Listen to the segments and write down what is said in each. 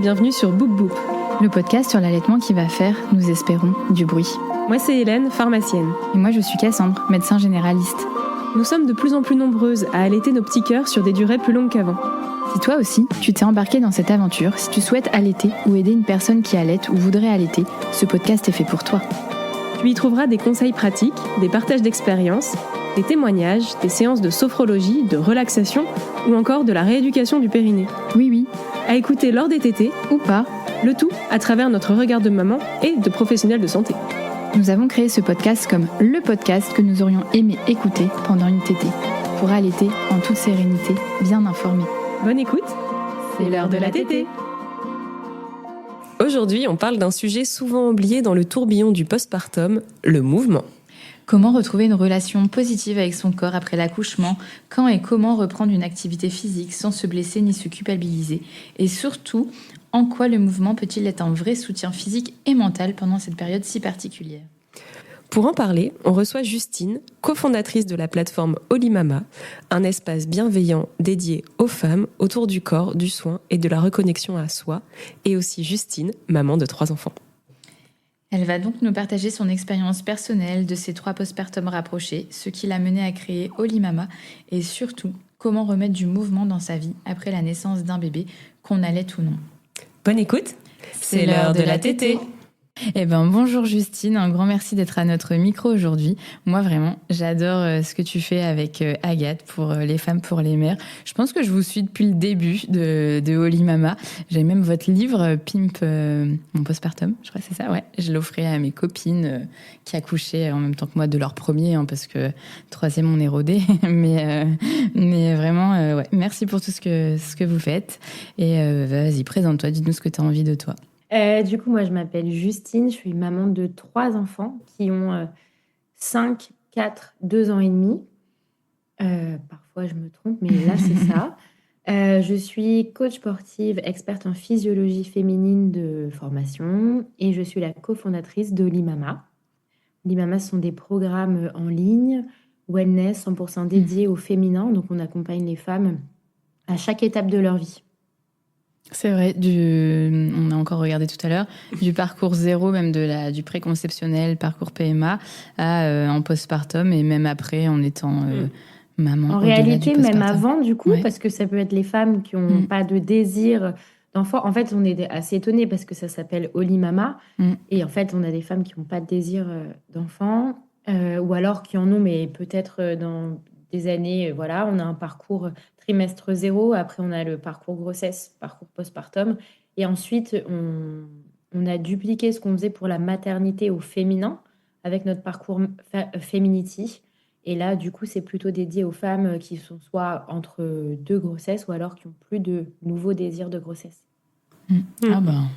bienvenue sur Boop Boop, le podcast sur l'allaitement qui va faire, nous espérons, du bruit. Moi c'est Hélène, pharmacienne. Et moi je suis Cassandre, médecin généraliste. Nous sommes de plus en plus nombreuses à allaiter nos petits cœurs sur des durées plus longues qu'avant. Si toi aussi, tu t'es embarqué dans cette aventure, si tu souhaites allaiter ou aider une personne qui allaite ou voudrait allaiter, ce podcast est fait pour toi. Tu y trouveras des conseils pratiques, des partages d'expériences, des témoignages, des séances de sophrologie, de relaxation ou encore de la rééducation du périnée. Oui, à écouter lors des tétés ou pas, le tout à travers notre regard de maman et de professionnels de santé. Nous avons créé ce podcast comme le podcast que nous aurions aimé écouter pendant une tétée, pour allaiter en toute sérénité, bien informé. Bonne écoute, c'est l'heure de la tétée. Aujourd'hui, on parle d'un sujet souvent oublié dans le tourbillon du postpartum, le mouvement. Comment retrouver une relation positive avec son corps après l'accouchement, quand et comment reprendre une activité physique sans se blesser ni se culpabiliser, et surtout, en quoi le mouvement peut-il être un vrai soutien physique et mental pendant cette période si particulière ? Pour en parler, on reçoit Justine, cofondatrice de la plateforme Olimama, un espace bienveillant dédié aux femmes autour du corps, du soin et de la reconnexion à soi, et aussi Justine, maman de 3 enfants. Elle va donc nous partager son expérience personnelle de ses 3 postpartums rapprochés, ce qui l'a menée à créer Olimama et surtout comment remettre du mouvement dans sa vie après la naissance d'un bébé, qu'on allaite ou non. Bonne écoute, c'est l'heure de la tétée. Eh ben, bonjour Justine, un grand merci d'être à notre micro aujourd'hui. Moi vraiment, j'adore ce que tu fais avec Agathe pour les femmes, pour les mères. Je pense que je vous suis depuis le début de Olimama. J'ai même votre livre Pimp, mon postpartum, je crois que c'est ça, ouais. Je l'offrais à mes copines qui accouchaient en même temps que moi de leur premier, parce que 3e on est rodé. mais vraiment, ouais. Merci pour tout ce que vous faites. Et vas-y, présente-toi, dis-nous ce que tu as envie de toi. Du coup, moi, je m'appelle Justine. Je suis maman de 3 enfants qui ont 5, 4, 2 ans et demi. Parfois, je me trompe, mais là, c'est ça. Je suis coach sportive, experte en physiologie féminine de formation et je suis la cofondatrice d'Olimama. Olimama, ce sont des programmes en ligne, wellness, 100% dédiés au féminin. Donc, on accompagne les femmes à chaque étape de leur vie. C'est vrai, on a encore regardé tout à l'heure, du parcours zéro, même du préconceptionnel, parcours PMA, en postpartum et même après en étant maman. En réalité, même avant, du coup, ouais. Parce que ça peut être les femmes qui n'ont pas de désir d'enfant. En fait, on est assez étonnés parce que ça s'appelle Olimama. Et en fait, on a des femmes qui n'ont pas de désir d'enfant ou alors qui en ont, mais peut-être dans des années, voilà, on a un parcours trimestre 0, après on a le parcours grossesse, parcours postpartum, et ensuite on a dupliqué ce qu'on faisait pour la maternité au féminin avec notre parcours Feminity, et là du coup c'est plutôt dédié aux femmes qui sont soit entre 2 grossesses ou alors qui ont plus de nouveaux désirs de grossesse. Ah ben,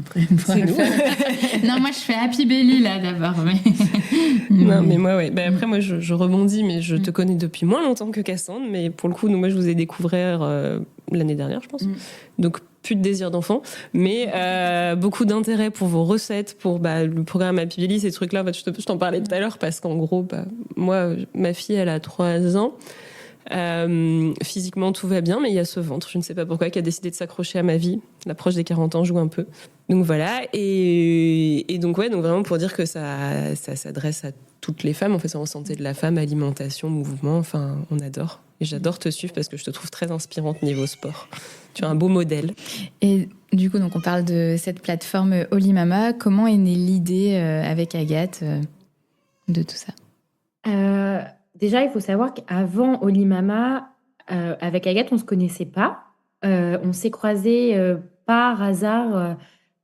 après, c'est nous. Non, moi je fais Happy Belly là d'abord. Non, mais moi, ouais. Ben, après, moi je rebondis, mais je te connais depuis moins longtemps que Cassandre, mais pour le coup, moi je vous ai découvert l'année dernière, je pense. Donc, plus de désir d'enfant, mais beaucoup d'intérêt pour vos recettes, pour le programme Happy Belly, ces trucs-là. Je t'en parlais tout à l'heure parce qu'en gros, moi, ma fille, elle a 3 ans. Physiquement tout va bien, mais il y a ce ventre, je ne sais pas pourquoi, qui a décidé de s'accrocher à ma vie. L'approche des 40 ans joue un peu, donc voilà. Et donc ouais, donc vraiment pour dire que ça s'adresse à toutes les femmes, en fait, c'est en santé de la femme, alimentation, mouvement, enfin on adore, et j'adore te suivre parce que je te trouve très inspirante niveau sport. Tu as un beau modèle. Et du coup, donc on parle de cette plateforme Olimama. Comment est née l'idée avec Agathe de tout ça? Déjà, il faut savoir qu'avant Olimama, avec Agathe, on ne se connaissait pas. On s'est croisés par hasard.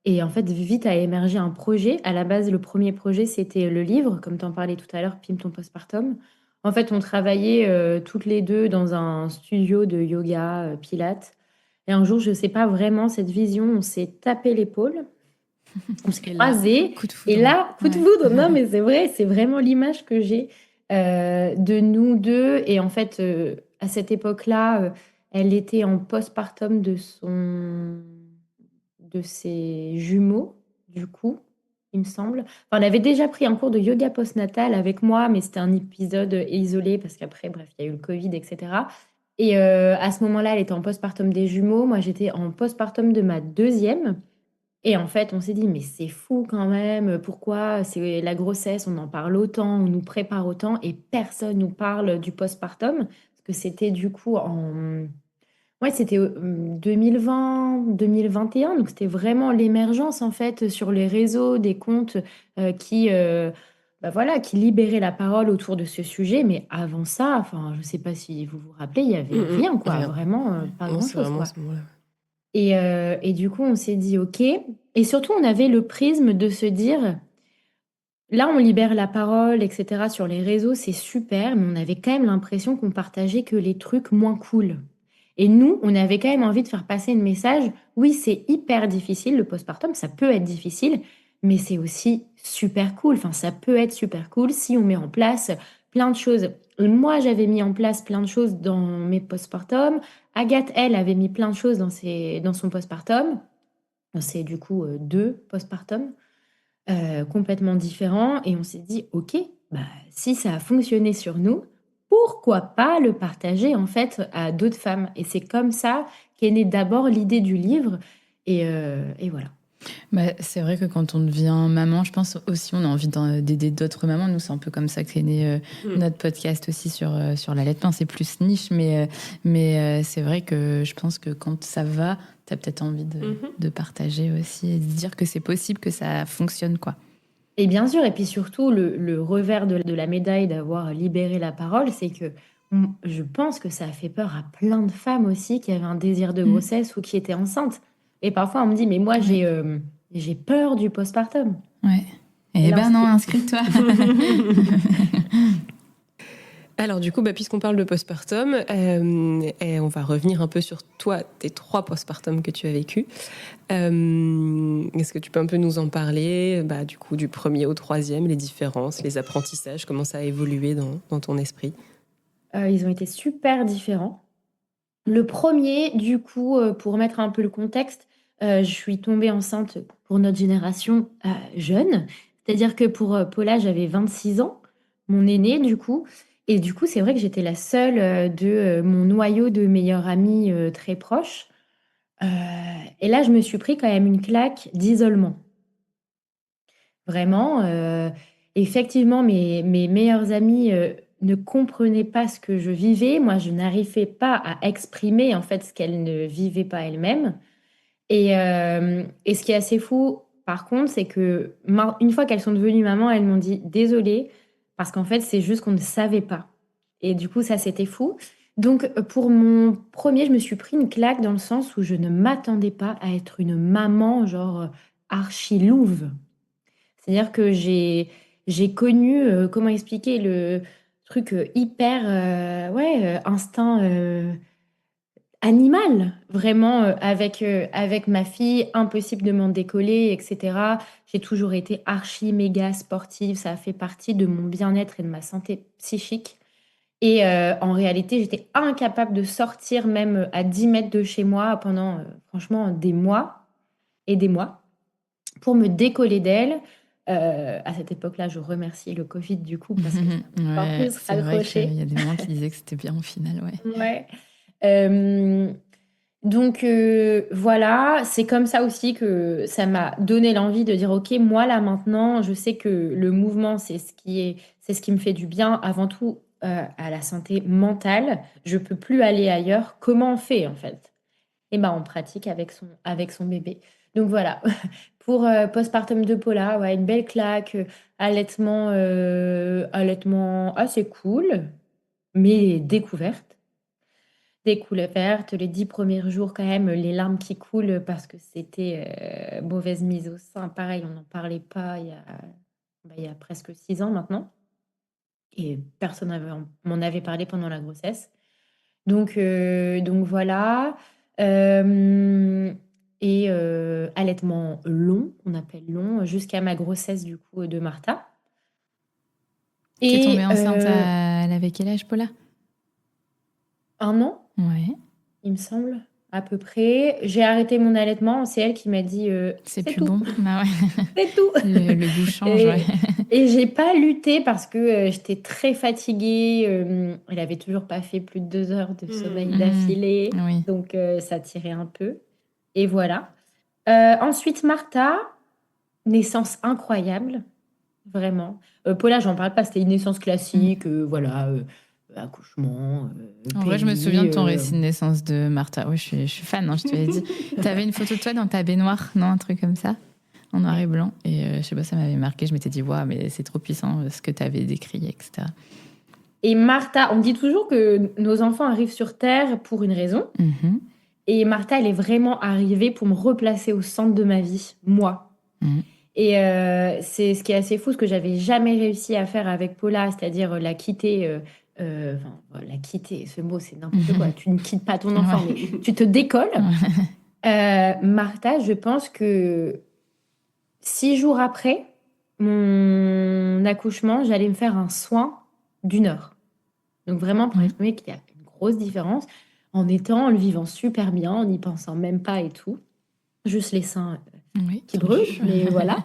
Et en fait, vite a émergé un projet. À la base, le premier projet, c'était le livre, comme tu en parlais tout à l'heure, Pimp ton postpartum. En fait, on travaillait toutes les deux dans un studio de yoga, pilates. Et un jour, je ne sais pas vraiment, cette vision, on s'est tapé l'épaule. On s'est croisés. Et là, coup de foudre. Non, mais c'est vrai, c'est vraiment l'image que j'ai de nous deux. Et en fait, à cette époque-là, elle était en postpartum de ses jumeaux, du coup, il me semble. Enfin, elle avait déjà pris un cours de yoga postnatal avec moi, mais c'était un épisode isolé parce qu'après, bref, il y a eu le Covid, etc. Et à ce moment-là, elle était en postpartum des jumeaux. Moi, j'étais en postpartum de ma deuxième. Et en fait, on s'est dit, mais c'est fou quand même. Pourquoi c'est la grossesse, on en parle autant, on nous prépare autant et personne nous parle du postpartum. Parce que c'était du coup en... Ouais, c'était 2020, 2021. Donc, c'était vraiment l'émergence, en fait, sur les réseaux, des comptes qui, bah voilà, qui libéraient la parole autour de ce sujet. Mais avant ça, enfin, je ne sais pas si vous vous rappelez, il n'y avait rien, quoi. Rien. Vraiment, pas Non, c'est grand-chose, vraiment quoi. ce moment-là. Et du coup, on s'est dit, OK. Et surtout, on avait le prisme de se dire, là, on libère la parole, etc. sur les réseaux, c'est super, mais on avait quand même l'impression qu'on partageait que les trucs moins cool. Et nous, on avait quand même envie de faire passer le message, oui, c'est hyper difficile, le postpartum, ça peut être difficile, mais c'est aussi super cool. Enfin, ça peut être super cool si on met en place plein de choses. Et moi, j'avais mis en place plein de choses dans mes postpartum. Agathe, elle, avait mis plein de choses dans son postpartum. C'est du coup deux postpartum complètement différents. Et on s'est dit, OK, bah, si ça a fonctionné sur nous, pourquoi pas le partager en fait à d'autres femmes? Et c'est comme ça qu'est née d'abord l'idée du livre. Et voilà. Bah, c'est vrai que quand on devient maman, je pense aussi on a envie d'aider d'autres mamans. Nous, c'est un peu comme ça qu'est né notre podcast aussi sur l'allaitement. C'est plus niche, mais c'est vrai que je pense que quand ça va, tu as peut-être envie de partager aussi et de dire que c'est possible, que ça fonctionne, quoi. Et bien sûr, et puis surtout, le revers de la médaille d'avoir libéré la parole, c'est que je pense que ça a fait peur à plein de femmes aussi qui avaient un désir de Mm. grossesse ou qui étaient enceintes. Et parfois, on me dit, mais moi, Ouais. j'ai peur du postpartum. Ouais. Et Eh là, on ben se non, dit, inscris-toi. Alors du coup, bah, puisqu'on parle de postpartum, et on va revenir un peu sur toi, tes 3 postpartums que tu as vécus. Est-ce que tu peux un peu nous en parler, bah, du coup, du premier au troisième, les différences, les apprentissages, comment ça a évolué dans ton esprit? ils ont été super différents. Le premier, du coup, pour mettre un peu le contexte, je suis tombée enceinte pour notre génération jeune. C'est-à-dire que pour Paula, j'avais 26 ans, mon aînée, du coup. Et du coup, c'est vrai que j'étais la seule de mon noyau de meilleures amies très proches. Euh, et là, je me suis pris quand même une claque d'isolement. Vraiment, effectivement, mes meilleures amies ne comprenaient pas ce que je vivais. Moi, je n'arrivais pas à exprimer en fait ce qu'elles ne vivaient pas elles-mêmes. Et ce qui est assez fou, par contre, c'est que une fois qu'elles sont devenues maman, elles m'ont dit désolée, parce qu'en fait, c'est juste qu'on ne savait pas. Et du coup, ça, c'était fou. Donc, pour mon premier, je me suis pris une claque dans le sens où je ne m'attendais pas à être une maman, genre archi louve. C'est-à-dire que j'ai connu, comment expliquer le truc hyper, ouais, instinct animal, vraiment, avec ma fille, impossible de m'en décoller, etc. J'ai toujours été archi méga sportive, ça a fait partie de mon bien-être et de ma santé psychique. Et en réalité, j'étais incapable de sortir même à 10 mètres de chez moi pendant, franchement, des mois et des mois pour me décoller d'elle. À cette époque-là, je remercie le Covid du coup parce que ça m'a encore Ouais, plus c'est vrai qu'il raccroché. y a des mamans qui disaient que c'était bien au final, ouais. Ouais. Euh, donc voilà, c'est comme ça aussi que ça m'a donné l'envie de dire ok, moi là maintenant, je sais que le mouvement c'est ce qui me fait du bien avant tout à la santé mentale. Je peux plus aller ailleurs. Comment on fait en fait? Et ben on pratique avec son bébé. Donc voilà, pour postpartum de Paula, ouais, une belle claque, allaitement assez cool, mais découverte. Découverte, les 10 premiers jours quand même, les larmes qui coulent parce que c'était mauvaise mise au sein. Pareil, on n'en parlait pas il y a presque 6 ans maintenant. Et personne m'en avait parlé pendant la grossesse. Donc voilà. Euh, allaitement long, on appelle long, jusqu'à ma grossesse du coup de Martha. T'es tombée Et enceinte elle avait quel âge, Paula? 1 an, Ouais. il me semble. à peu près. J'ai arrêté mon allaitement. C'est elle qui m'a dit C'est c'est plus tout, bon. Bah ouais. c'est tout. Le goût change, ouais. Et j'ai pas lutté parce que j'étais très fatiguée. Elle avait toujours pas fait plus de 2 heures de sommeil d'affilée, Oui. donc ça tirait un peu. Et voilà. Ensuite, Martha, naissance incroyable, vraiment. Paula, j'en parle pas, c'était une naissance classique, voilà, accouchement, En vrai, je me souviens péri. de ton récit de naissance de Martha. Oui, je suis fan, hein, je te l'ai dit. T'avais une photo de toi dans ta baignoire, non? Un truc comme ça, en noir et blanc. Et je sais pas, ça m'avait marqué. Je m'étais dit, waouh, mais c'est trop puissant ce que t'avais décrit, etc. Et Martha, on dit toujours que nos enfants arrivent sur Terre pour une raison. Mhm. Et Martha, elle est vraiment arrivée pour me replacer au centre de ma vie, moi. Mhm. Et c'est ce qui est assez fou, ce que j'avais jamais réussi à faire avec Paula, c'est-à-dire la quitter. Enfin, la quitter, ce mot, c'est n'importe quoi. Tu ne quittes pas ton enfant, Ouais. mais tu te décolles. Ouais. Martha, je pense que 6 jours après mon accouchement, j'allais me faire un soin d'1 heure. Donc vraiment, pour exprimer qu'il y a une grosse différence en le vivant super bien, en n'y pensant même pas et tout. Juste les seins Oui, qui tendu. brûlent, mais voilà.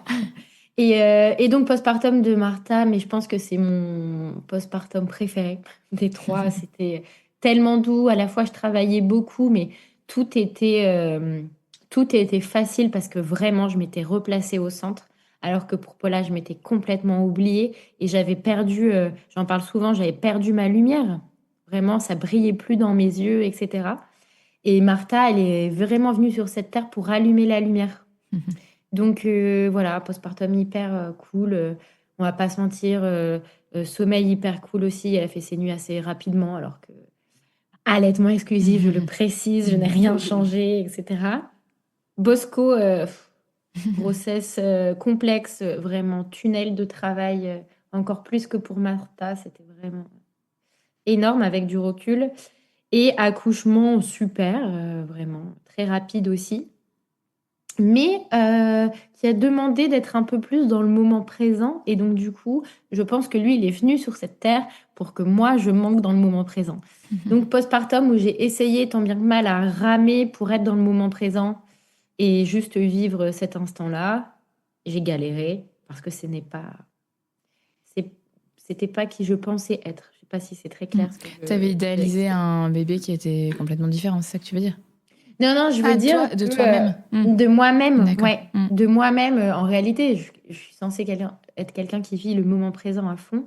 Et donc postpartum de Martha, mais je pense que c'est mon postpartum préféré des trois. C'était tellement doux. À la fois, je travaillais beaucoup, mais tout était, euh, tout était facile parce que vraiment, je m'étais replacée au centre. Alors que pour Paula, je m'étais complètement oubliée et j'avais perdu, j'en parle souvent, j'avais perdu ma lumière. Vraiment, ça brillait plus dans mes yeux, etc. Et Martha, elle est vraiment venue sur cette terre pour allumer la lumière. Donc voilà, postpartum hyper cool. On va pas se mentir, sommeil hyper cool aussi. Elle a fait ses nuits assez rapidement, alors que allaitement exclusif, je le précise, je n'ai rien changé, etc. Bosco, grossesse complexe, vraiment tunnel de travail, encore plus que pour Martha. C'était vraiment énorme avec du recul. Et accouchement super, vraiment très rapide aussi. Mais qui a demandé d'être un peu plus dans le moment présent. Et donc, du coup, je pense que lui, il est venu sur cette terre pour que moi, je manque dans le moment présent. Donc, postpartum, où j'ai essayé tant bien que mal à ramer pour être dans le moment présent et juste vivre cet instant-là, j'ai galéré parce que c'est- c'était pas qui je pensais être. Je sais pas si c'est très clair ce que T'avais je veux idéalisé expliquer. un bébé qui était complètement différent, c'est ça que tu veux dire? Non, non, je veux Ah, dire toi, de que toi-même. de moi-même, D'accord. ouais, de moi-même. En réalité, je suis censée être quelqu'un qui vit le moment présent à fond.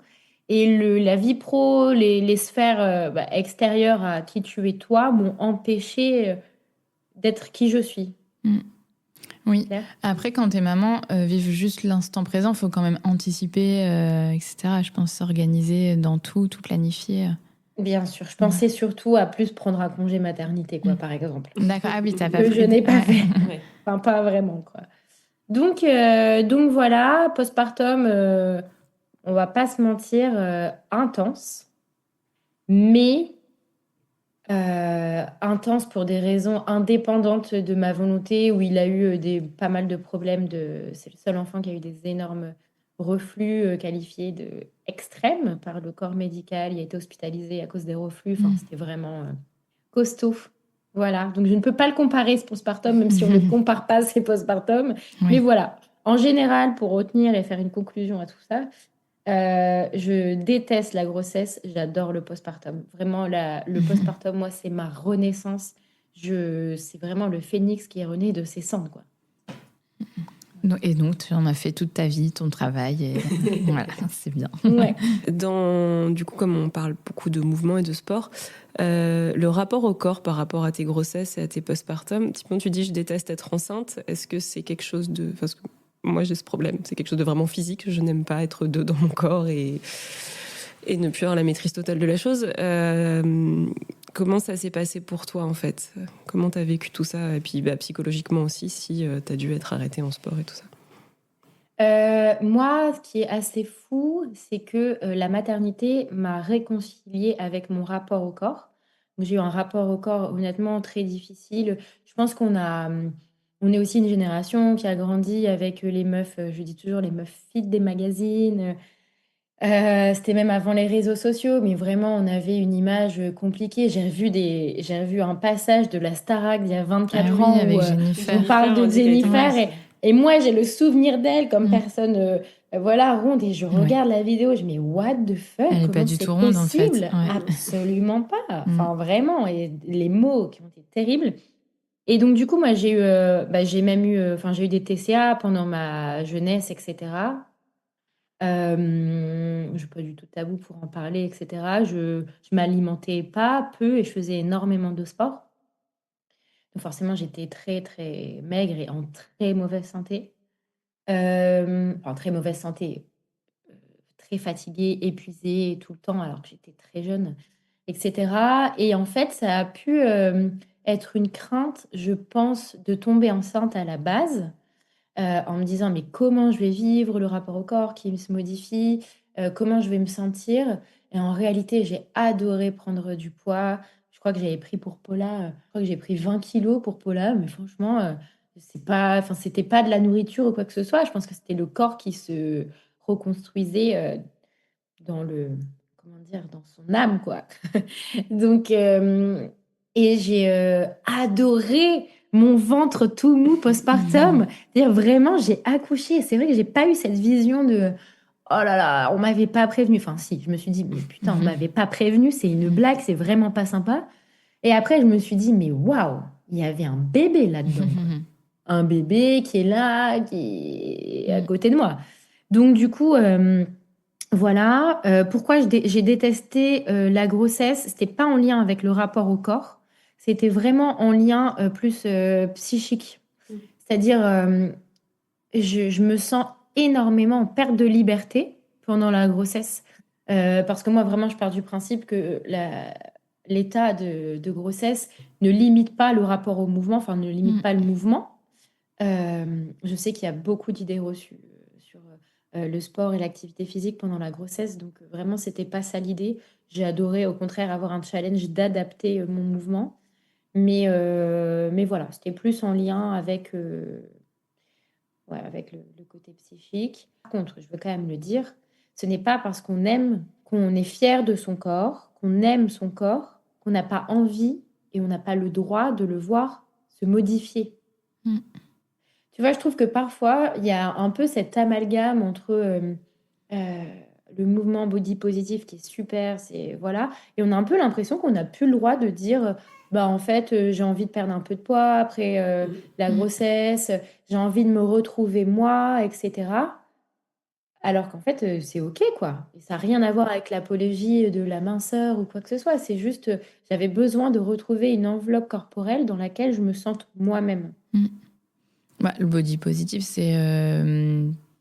Et la vie pro, les sphères extérieures à qui tu es toi m'ont empêché d'être qui je suis. Mm. Oui. Claire. Après, quand t'es maman, vivre juste l'instant présent, faut quand même anticiper, etc. Je pense s'organiser dans tout planifier. Bien sûr, je Ouais. pensais surtout à plus prendre un congé maternité, quoi, par exemple. D'accord. Ah oui, t'as pas Que je pris. n'ai pas Ouais. fait. Ouais. Enfin, pas vraiment, quoi. Donc voilà, postpartum, on va pas se mentir, intense. Mais intense pour des raisons indépendantes de ma volonté, où il a eu pas mal de problèmes. C'est le seul enfant qui a eu des énormes reflux qualifiés de extrêmes par le corps médical. Il a été hospitalisé à cause des reflux. Enfin, c'était vraiment costaud. Voilà. Donc, je ne peux pas le comparer, ce postpartum, même si on ne compare pas ces postpartum. Mais Oui. voilà. En général, pour retenir et faire une conclusion à tout ça, je déteste la grossesse, j'adore le postpartum. Vraiment, le postpartum, moi, c'est ma renaissance. C'est vraiment le phénix qui est rené de ses cendres, quoi. Et donc, tu en as fait toute ta vie, ton travail. Et voilà, c'est bien. Ouais. Du coup, comme on parle beaucoup de mouvement et de sport, le rapport au corps par rapport à tes grossesses et à tes postpartum, typiquement, tu dis je déteste être enceinte. Est-ce que c'est quelque chose de... Parce que moi, j'ai ce problème. C'est quelque chose de vraiment physique. Je n'aime pas être deux dans mon corps et ne plus avoir la maîtrise totale de la chose. Comment ça s'est passé pour toi, en fait? Comment tu as vécu tout ça? Et puis, psychologiquement aussi, si tu as dû être arrêtée en sport et tout ça. Moi, ce qui est assez fou, c'est que la maternité m'a réconciliée avec mon rapport au corps. Donc, j'ai eu un rapport au corps honnêtement très difficile. Je pense on est aussi une génération qui a grandi avec les meufs, je dis toujours les meufs fit des magazines, C'était même avant les réseaux sociaux, mais vraiment, on avait une image compliquée. J'ai revu un passage de la Starac d'il y a 24 oui, ans avec où Jennifer. on parle de on dit qu'elle était Jennifer mince. et moi, j'ai le souvenir d'elle comme Mm. personne voilà, ronde et je Ouais. regarde la vidéo, je me dis, mais what the fuck, Elle est pas comment du c'est tout ronde, en fait. possible? Ouais. Absolument pas. Mm. Enfin, vraiment, et les mots qui ont été terribles. Et donc, du coup, moi, j'ai même eu, enfin, j'ai eu des TCA pendant ma jeunesse, etc. Je n'ai pas du tout tabou pour en parler, etc. Je m'alimentais pas, peu, et je faisais énormément de sport. Donc forcément, j'étais très, très maigre et en très mauvaise santé. En très mauvaise santé, euh, très fatiguée, épuisée tout le temps, alors que j'étais très jeune, etc. Et en fait, ça a pu être une crainte, je pense, de tomber enceinte à la base en me disant mais comment je vais vivre le rapport au corps qui se modifie, comment je vais me sentir. Et en réalité, j'ai adoré prendre du poids. Je crois que j'avais pris pour Paula, je crois que j'ai pris 20 kilos pour Paula, mais franchement, c'est pas, enfin, c'était pas de la nourriture ou quoi que ce soit. Je pense que c'était le corps qui se reconstruisait dans le, comment dire, dans son âme, quoi. Donc, et j'ai adoré mon ventre tout mou postpartum. C'est-à-dire vraiment, j'ai accouché. C'est vrai que j'ai pas eu cette vision de oh là là, on m'avait pas prévenu. Enfin, si, je me suis dit, mais putain, on m'avait pas prévenu, c'est une blague, c'est vraiment pas sympa. Et après, je me suis dit, mais waouh, il y avait un bébé là-dedans, quoi. Un bébé qui est là, qui est à côté de moi. Donc, du coup, voilà. Pourquoi j'ai détesté la grossesse? C'était pas en lien avec le rapport au corps, c'était vraiment en lien plus psychique. C'est-à-dire, je me sens énormément en perte de liberté pendant la grossesse. Parce que moi, vraiment, je pars du principe que l'état de grossesse ne limite pas le rapport au mouvement, enfin, ne limite pas le mouvement. Je sais qu'il y a beaucoup d'idées reçues sur le sport et l'activité physique pendant la grossesse, donc vraiment, c'était pas ça l'idée. J'ai adoré, au contraire, avoir un challenge d'adapter mon mouvement. Mais voilà, c'était plus en lien avec, ouais, avec le côté psychique. Par contre, je veux quand même le dire, ce n'est pas parce qu'on aime, qu'on est fier de son corps, qu'on aime son corps, qu'on n'a pas envie et on n'a pas le droit de le voir se modifier. Mm. Tu vois, je trouve que parfois, il y a un peu cet amalgame entre euh, le mouvement body positif qui est super, c'est voilà, et on a un peu l'impression qu'on n'a plus le droit de dire, bah en fait, j'ai envie de perdre un peu de poids après la grossesse, j'ai envie de me retrouver moi, etc. Alors qu'en fait, c'est OK, quoi. Et ça n'a rien à voir avec l'apologie de la minceur ou quoi que ce soit. C'est juste, j'avais besoin de retrouver une enveloppe corporelle dans laquelle je me sente moi-même. Bah, le body positive, c'est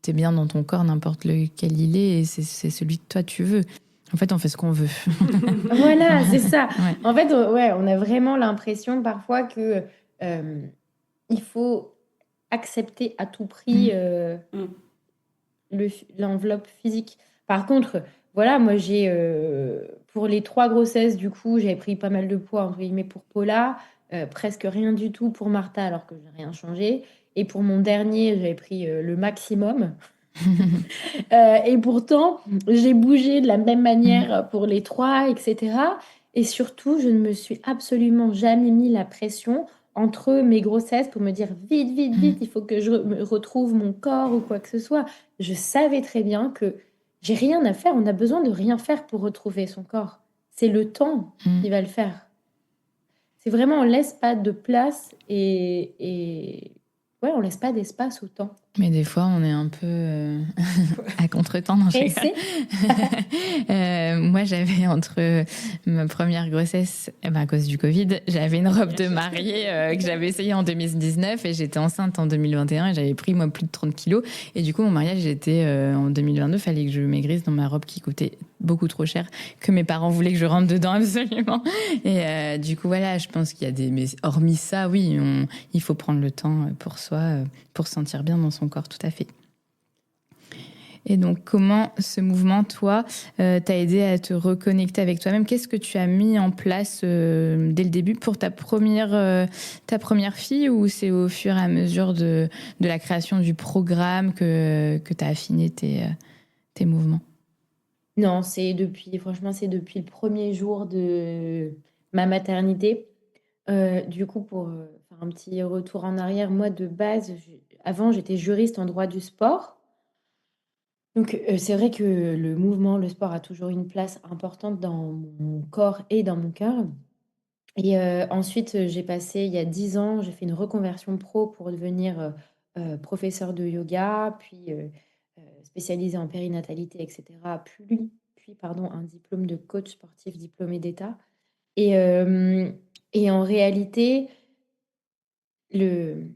t'es bien dans ton corps, n'importe lequel il est, et c'est celui que toi tu veux. En fait, on fait ce qu'on veut. Voilà, c'est ça. Ouais. En fait, ouais, on a vraiment l'impression parfois que il faut accepter à tout prix l'enveloppe physique. Par contre, voilà, moi j'ai pour les 3 grossesses, du coup, j'avais pris pas mal de poids entre guillemets pour Paula, presque rien du tout pour Martha, alors que j'ai rien changé. Et pour mon dernier, j'avais pris le maximum. Et pourtant, j'ai bougé de la même manière pour les 3, etc. Et surtout, je ne me suis absolument jamais mis la pression entre mes grossesses pour me dire vite, vite, vite, il faut que je me retrouve mon corps ou quoi que ce soit. Je savais très bien que j'ai rien à faire. On a besoin de rien faire pour retrouver son corps. C'est le temps qui va le faire. C'est vraiment, on laisse pas de place et ouais, on laisse pas d'espace au temps. Mais des fois, on est un peu à contre-temps. Non, je rigole. Moi, j'avais entre ma première grossesse, à cause du Covid, j'avais une robe de mariée que j'avais essayée en 2019 et j'étais enceinte en 2021 et j'avais pris moi plus de 30 kilos. Et du coup, mon mariage était en 2022. Fallait que je maigrisse dans ma robe qui coûtait beaucoup trop cher, que mes parents voulaient que je rentre dedans absolument. Et du coup, voilà, je pense qu'il y a des... Mais hormis ça, oui, il faut prendre le temps pour soi, pour se sentir bien dans son corps, tout à fait. Et donc, comment ce mouvement, toi, t'a aidé à te reconnecter avec toi-même? Qu'est-ce que tu as mis en place dès le début pour ta première fille, ou c'est au fur et à mesure de la création du programme que tu as affiné tes mouvements? Non, franchement, c'est depuis le premier jour de ma maternité. Du coup, pour faire un petit retour en arrière, moi, de base, avant, j'étais juriste en droit du sport. Donc, c'est vrai que le mouvement, le sport a toujours une place importante dans mon corps et dans mon cœur. Et ensuite, j'ai passé, il y a 10 ans, j'ai fait une reconversion pro pour devenir professeur de yoga, puis spécialisée en périnatalité, etc. Puis, pardon, un diplôme de coach sportif diplômé d'État. Et, euh, et en réalité, le,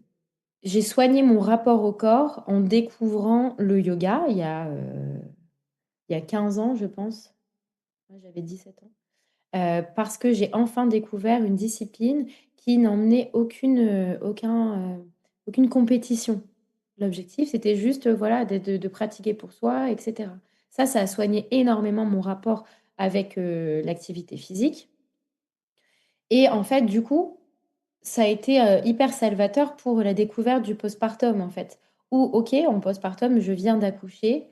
j'ai soigné mon rapport au corps en découvrant le yoga il y a 15 ans, je pense. Moi, j'avais 17 ans. Parce que j'ai enfin découvert une discipline qui n'emmenait aucune compétition. L'objectif, c'était juste voilà, de pratiquer pour soi, etc. Ça a soigné énormément mon rapport avec l'activité physique. Et en fait, du coup, ça a été hyper salvateur pour la découverte du postpartum, en fait. Où, ok, en postpartum, je viens d'accoucher,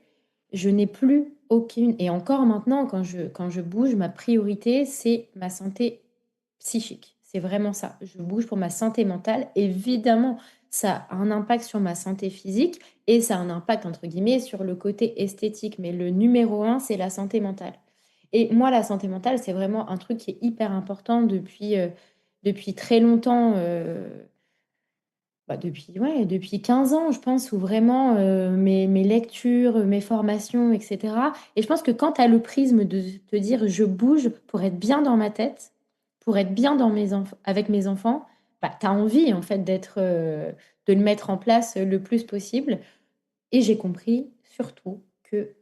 je n'ai plus aucune... Et encore maintenant, quand je bouge, ma priorité, c'est ma santé psychique. C'est vraiment ça. Je bouge pour ma santé mentale. Évidemment, ça a un impact sur ma santé physique et ça a un impact, entre guillemets, sur le côté esthétique. Mais le numéro un, c'est la santé mentale. Et moi, la santé mentale, c'est vraiment un truc qui est hyper important depuis très longtemps, depuis 15 ans, je pense, où vraiment mes lectures, mes formations, etc. Et je pense que quand tu as le prisme de te dire je bouge pour être bien dans ma tête, pour être bien avec mes enfants, bah, tu as envie en fait de le mettre en place le plus possible. Et j'ai compris surtout que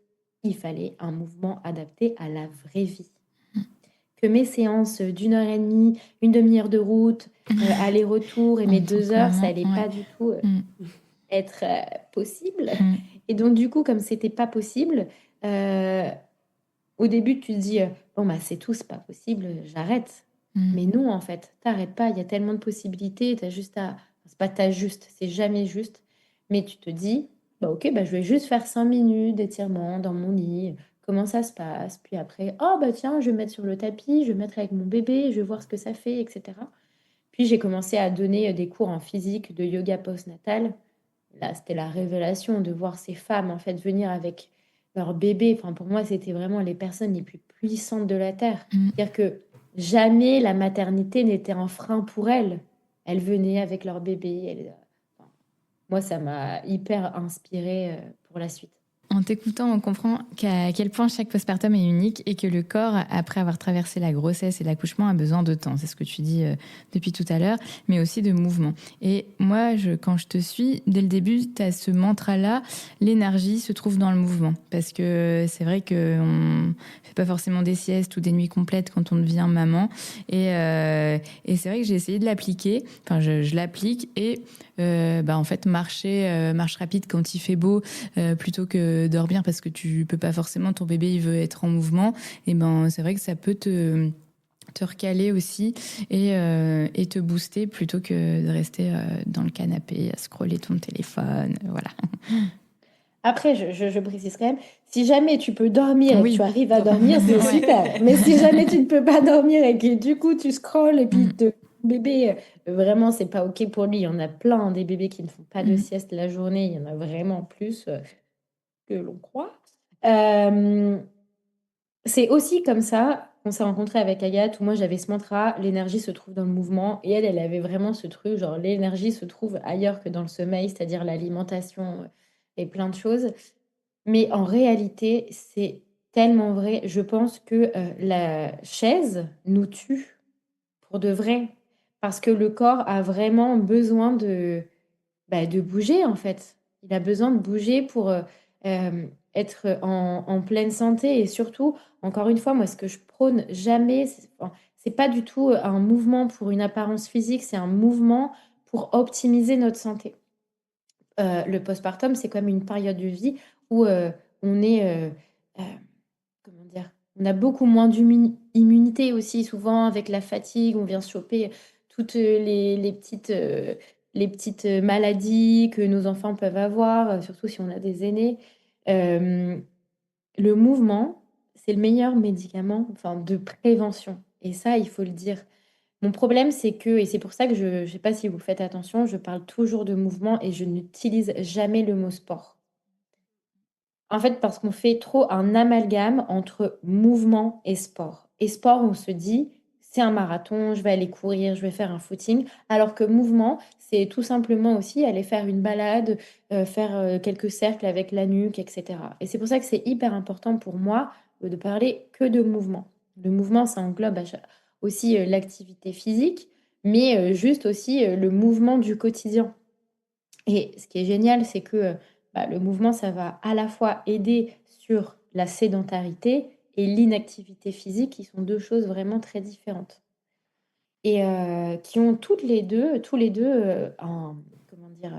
il fallait un mouvement adapté à la vraie vie, que mes séances d'1 heure et demie, une demi-heure de route, aller-retour et En mes tant 2 heures, ça que allait ouais. pas du tout Mm. être possible. Mm. Et donc, du coup, comme c'était pas possible, euh, au début, tu te dis, bon, bah, c'est tout, c'est pas possible, j'arrête. Mm. Mais non, en fait, t'arrêtes pas, il y a tellement de possibilités, c'est pas t'as juste, c'est jamais juste. Mais tu te dis, bah, ok, bah, je vais juste faire 5 minutes d'étirement dans mon lit, comment ça se passe. Puis après, oh, bah, tiens, je vais mettre sur le tapis, je vais mettre avec mon bébé, je vais voir ce que ça fait, etc. Puis j'ai commencé à donner des cours en physique de yoga postnatal. Là, c'était la révélation de voir ces femmes en fait venir avec leur bébé. Enfin, pour moi, c'était vraiment les personnes les plus puissantes de la Terre. Mm. C'est-à-dire que jamais la maternité n'était un frein pour elles. Elles venaient avec leur bébé. Enfin, moi, ça m'a hyper inspirée pour la suite. En t'écoutant, on comprend à quel point chaque postpartum est unique et que le corps, après avoir traversé la grossesse et l'accouchement, a besoin de temps. C'est ce que tu dis depuis tout à l'heure, mais aussi de mouvement. Et moi, quand je te suis, dès le début, tu as ce mantra-là, l'énergie se trouve dans le mouvement. Parce que c'est vrai qu'on ne fait pas forcément des siestes ou des nuits complètes quand on devient maman. Et c'est vrai que j'ai essayé de l'appliquer. Enfin, je l'applique et en fait, marche rapide quand il fait beau, plutôt que dormir parce que tu peux pas forcément, ton bébé il veut être en mouvement, et ben c'est vrai que ça peut te recaler aussi et te booster plutôt que de rester dans le canapé à scroller ton téléphone, voilà. Après, je précise quand même, si jamais tu peux dormir et que tu Oui. arrives à dormir, c'est Ouais. super. Mais si jamais tu ne peux pas dormir et que du coup tu scrolles et puis Mm. ton bébé, vraiment, c'est pas OK pour lui. Il y en a plein des bébés qui ne font pas de Mm. sieste la journée. Il y en a vraiment plus que l'on croit. Euh, c'est aussi comme ça qu'on s'est rencontré avec Agathe, où moi j'avais ce mantra, l'énergie se trouve dans le mouvement. Et elle avait vraiment ce truc, genre l'énergie se trouve ailleurs que dans le sommeil, c'est-à-dire l'alimentation et plein de choses. Mais en réalité, c'est tellement vrai. Je pense que la chaise nous tue pour de vrai. Parce que le corps a vraiment besoin de bouger, en fait. Il a besoin de bouger pour être en pleine santé. Et surtout, encore une fois, moi, ce que je prône jamais, c'est pas du tout un mouvement pour une apparence physique, c'est un mouvement pour optimiser notre santé. Le postpartum, c'est comme une période de vie où on est, euh, comment dire, on a beaucoup moins d'immunité aussi, souvent avec la fatigue, on vient se choper toutes les petites maladies que nos enfants peuvent avoir, surtout si on a des aînés. Euh, le mouvement, c'est le meilleur médicament, enfin, de prévention. Et ça, il faut le dire. Mon problème, c'est que, et c'est pour ça que je ne sais pas si vous faites attention, je parle toujours de mouvement et je n'utilise jamais le mot sport. En fait, parce qu'on fait trop un amalgame entre mouvement et sport. Et sport, on se dit, c'est un marathon, je vais aller courir, je vais faire un footing. Alors que mouvement, c'est tout simplement aussi aller faire une balade, faire quelques cercles avec la nuque, etc. Et c'est pour ça que c'est hyper important pour moi de parler que de mouvement. Le mouvement, ça englobe aussi l'activité physique, mais juste aussi le mouvement du quotidien. Et ce qui est génial, c'est que le mouvement, ça va à la fois aider sur la sédentarité et l'inactivité physique, qui sont deux choses vraiment très différentes. Et qui ont tous les deux comment dire,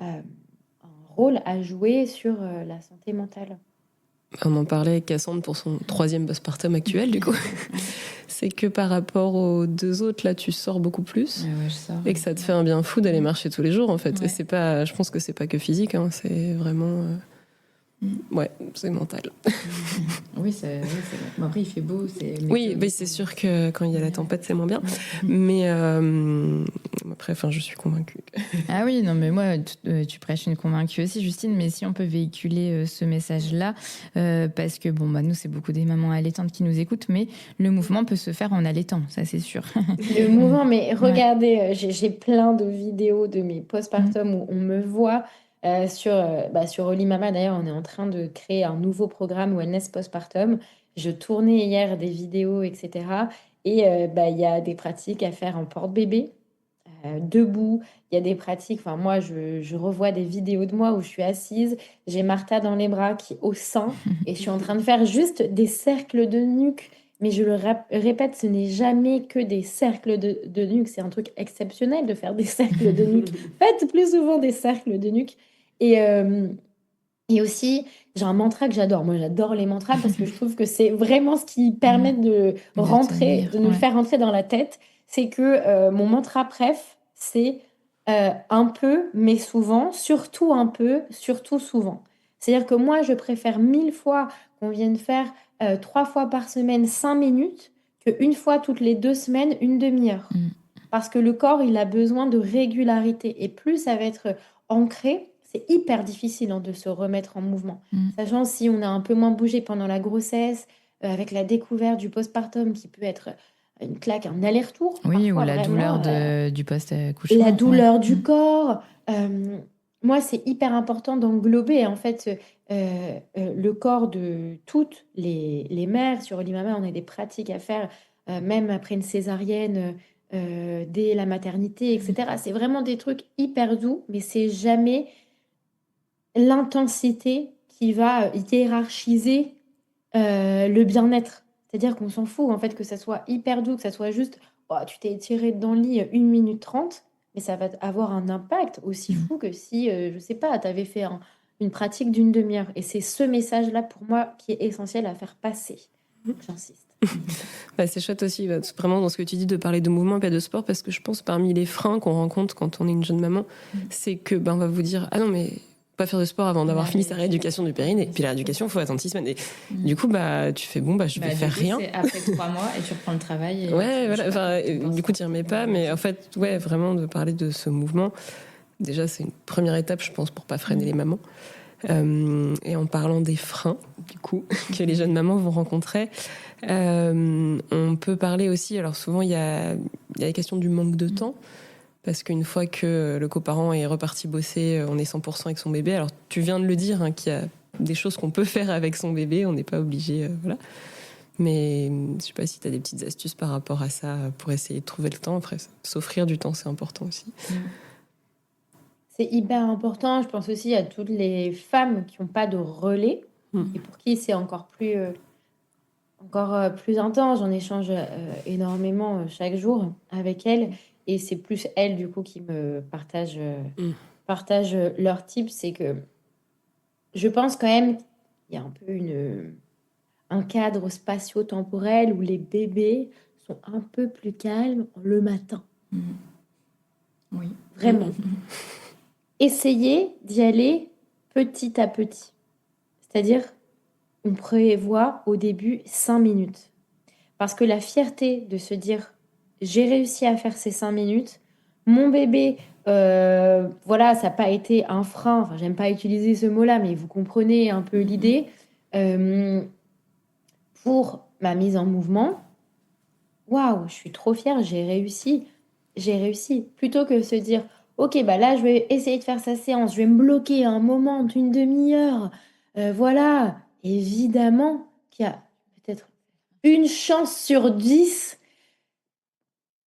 un rôle à jouer sur la santé mentale. On en parlait avec Cassandre pour son 3e postpartum actuel, du coup. C'est que par rapport aux 2 autres, là, tu sors beaucoup plus. Ouais, je sors. Et que ça te fait un bien fou d'aller marcher tous les jours, en fait. Ouais. Et c'est pas, je pense que c'est pas que physique, hein, c'est vraiment. Ouais, c'est mental. Oui, c'est bon. Après, il fait beau. Oui, mais c'est sûr que quand il y a la tempête, c'est moins bien. Mais après, je suis convaincue. Ah oui, non, mais moi, tu prêches une convaincue aussi, Justine. Mais si on peut véhiculer ce message-là, parce que nous, c'est beaucoup des mamans allaitantes qui nous écoutent, mais le mouvement peut se faire en allaitant, ça c'est sûr. Le mouvement, mais regardez, j'ai plein de vidéos de mes postpartum où on me voit sur Oli Mama. D'ailleurs, on est en train de créer un nouveau programme Wellness Postpartum. Je tournais hier des vidéos, etc. Et il y a des pratiques à faire en porte-bébé, debout. Il y a des pratiques, enfin moi, je revois des vidéos de moi où je suis assise, j'ai Martha dans les bras qui au sein, et je suis en train de faire juste des cercles de nuque. Mais je le répète, ce n'est jamais que des cercles de nuque. C'est un truc exceptionnel de faire des cercles de nuque. Faites plus souvent des cercles de nuque. Et aussi, j'ai un mantra que j'adore. Moi, j'adore les mantras parce que je trouve que c'est vraiment ce qui permet de nous le faire rentrer dans la tête. C'est que mon mantra préf, c'est un peu, mais souvent, surtout un peu, surtout souvent. C'est-à-dire que moi, je préfère 1000 fois qu'on vienne faire 3 fois par semaine 5 minutes qu'une fois toutes les 2 semaines, une demi-heure. Parce que le corps, il a besoin de régularité. Et plus ça va être ancré, c'est hyper difficile de se remettre en mouvement. Sachant si on a un peu moins bougé pendant la grossesse, avec la découverte du postpartum qui peut être une claque, un aller-retour. Oui, ou la vraiment, douleur du post-accouchement. la douleur du corps. Moi, c'est hyper important d'englober en fait le corps de toutes les mères. Sur Oli Mama, on a des pratiques à faire, même après une césarienne, dès la maternité, etc. C'est vraiment des trucs hyper doux, mais c'est jamais l'intensité qui va hiérarchiser le bien-être. C'est-à-dire qu'on s'en fout en fait que ça soit hyper doux, que ça soit juste tu t'es étiré dans le lit 1 minute 30, mais ça va avoir un impact aussi fou que si, je sais pas, tu avais fait une pratique d'une demi-heure. Et c'est ce message-là pour moi qui est essentiel à faire passer. Donc j'insiste. C'est chouette aussi, vraiment dans ce que tu dis de parler de mouvement et pas de sport, parce que je pense parmi les freins qu'on rencontre quand on est une jeune maman, c'est que on va vous dire ah non mais pas faire de sport avant d'avoir fini sa rééducation du périnée. Puis la rééducation, il faut attendre 6 semaines. Et du coup, tu fais je vais faire rien. C'est après 3 mois et tu reprends le travail. Ouais, voilà. Du coup, tu n'y remets pas. Mais en fait, ouais, vraiment de parler de ce mouvement, déjà, c'est une première étape, je pense, pour pas freiner les mamans. Et en parlant des freins, du coup, que les jeunes mamans vont rencontrer, on peut parler aussi. Alors souvent, il y a la question du manque de temps. Parce qu'une fois que le coparent est reparti bosser, on est 100% avec son bébé. Alors, tu viens de le dire, qu'il y a des choses qu'on peut faire avec son bébé. On n'est pas obligé, voilà. Mais je sais pas si tu as des petites astuces par rapport à ça pour essayer de trouver le temps. Après, s'offrir du temps, c'est important aussi. C'est hyper important. Je pense aussi à toutes les femmes qui n'ont pas de relais et pour qui c'est encore plus intense. J'en échange énormément chaque jour avec elles. Et c'est plus elles, du coup, qui me partagent leurs tips. C'est que je pense quand même qu'il y a un peu un cadre spatio-temporel où les bébés sont un peu plus calmes le matin. Oui. Vraiment. Essayez d'y aller petit à petit. C'est-à-dire on prévoit au début 5 minutes. Parce que la fierté de se dire, j'ai réussi à faire ces 5 minutes, mon bébé, voilà, ça n'a pas été un frein, enfin, j'aime pas utiliser ce mot-là, mais vous comprenez un peu l'idée, pour ma mise en mouvement. Waouh, je suis trop fière, j'ai réussi. Plutôt que se dire, ok, bah là, je vais essayer de faire sa séance, je vais me bloquer un moment d'une demi-heure. Voilà, évidemment qu'il y a peut-être une chance sur 10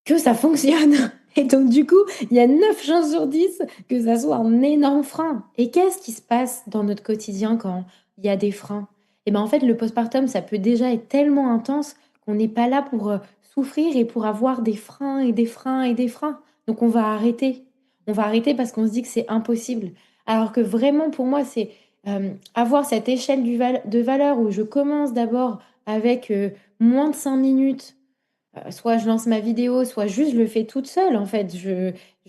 que ça fonctionne. Et donc, du coup, il y a 9 chances sur 10 que ça soit un énorme frein. Et qu'est-ce qui se passe dans notre quotidien quand il y a des freins? Et ben en fait, le postpartum, ça peut déjà être tellement intense qu'on n'est pas là pour souffrir et pour avoir des freins et des freins et des freins. Donc, on va arrêter. On va arrêter parce qu'on se dit que c'est impossible. Alors que vraiment, pour moi, c'est avoir cette échelle de valeur où je commence d'abord avec moins de 5 minutes, soit je lance ma vidéo, soit juste je le fais toute seule en fait.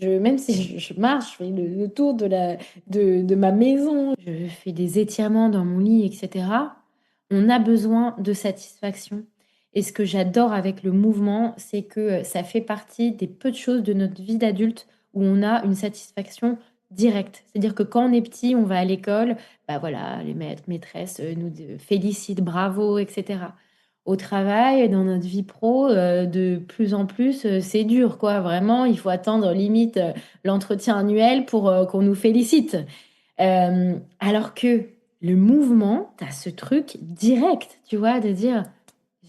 Même si je marche, je fais le tour de ma maison, je fais des étirements dans mon lit, etc. On a besoin de satisfaction. Et ce que j'adore avec le mouvement, c'est que ça fait partie des peu de choses de notre vie d'adulte où on a une satisfaction directe. C'est-à-dire que quand on est petit, on va à l'école, bah voilà, les maîtres, maîtresses nous félicitent, bravo, etc. Au travail, dans notre vie pro, de plus en plus, c'est dur, quoi. Vraiment, il faut attendre limite l'entretien annuel pour qu'on nous félicite. Alors que le mouvement, tu as ce truc direct, tu vois, de dire,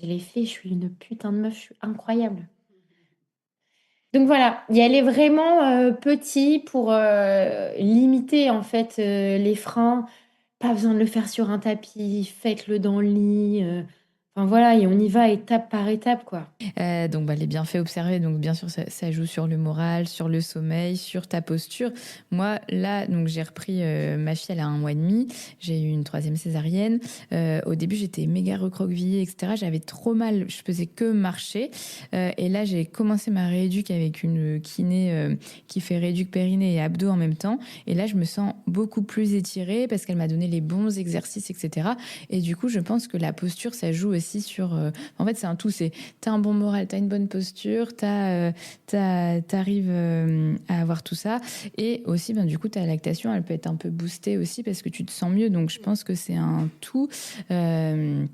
je l'ai fait, je suis une putain de meuf, je suis incroyable. Donc voilà, y aller vraiment petit pour limiter en fait les freins. Pas besoin de le faire sur un tapis, faites-le dans le lit. Enfin voilà, et on y va étape par étape, quoi. Donc, les bienfaits observés, donc bien sûr, ça joue sur le moral, sur le sommeil, sur ta posture. Moi, là, donc j'ai repris ma fille, elle a 1 mois et demi. J'ai eu une 3e césarienne. Au début, j'étais méga recroquevillée, etc. J'avais trop mal, je faisais que marcher. Et là, j'ai commencé ma rééduque avec une kiné qui fait rééduque périnée et abdos en même temps. Et là, je me sens beaucoup plus étirée parce qu'elle m'a donné les bons exercices, etc. Et du coup, je pense que la posture, ça joue aussi sur... En fait, c'est un tout. T'as un bon moral, t'as une bonne posture, t'arrives à avoir tout ça. Et aussi, du coup, ta lactation, elle peut être un peu boostée aussi parce que tu te sens mieux. Donc, je pense que c'est un tout. Et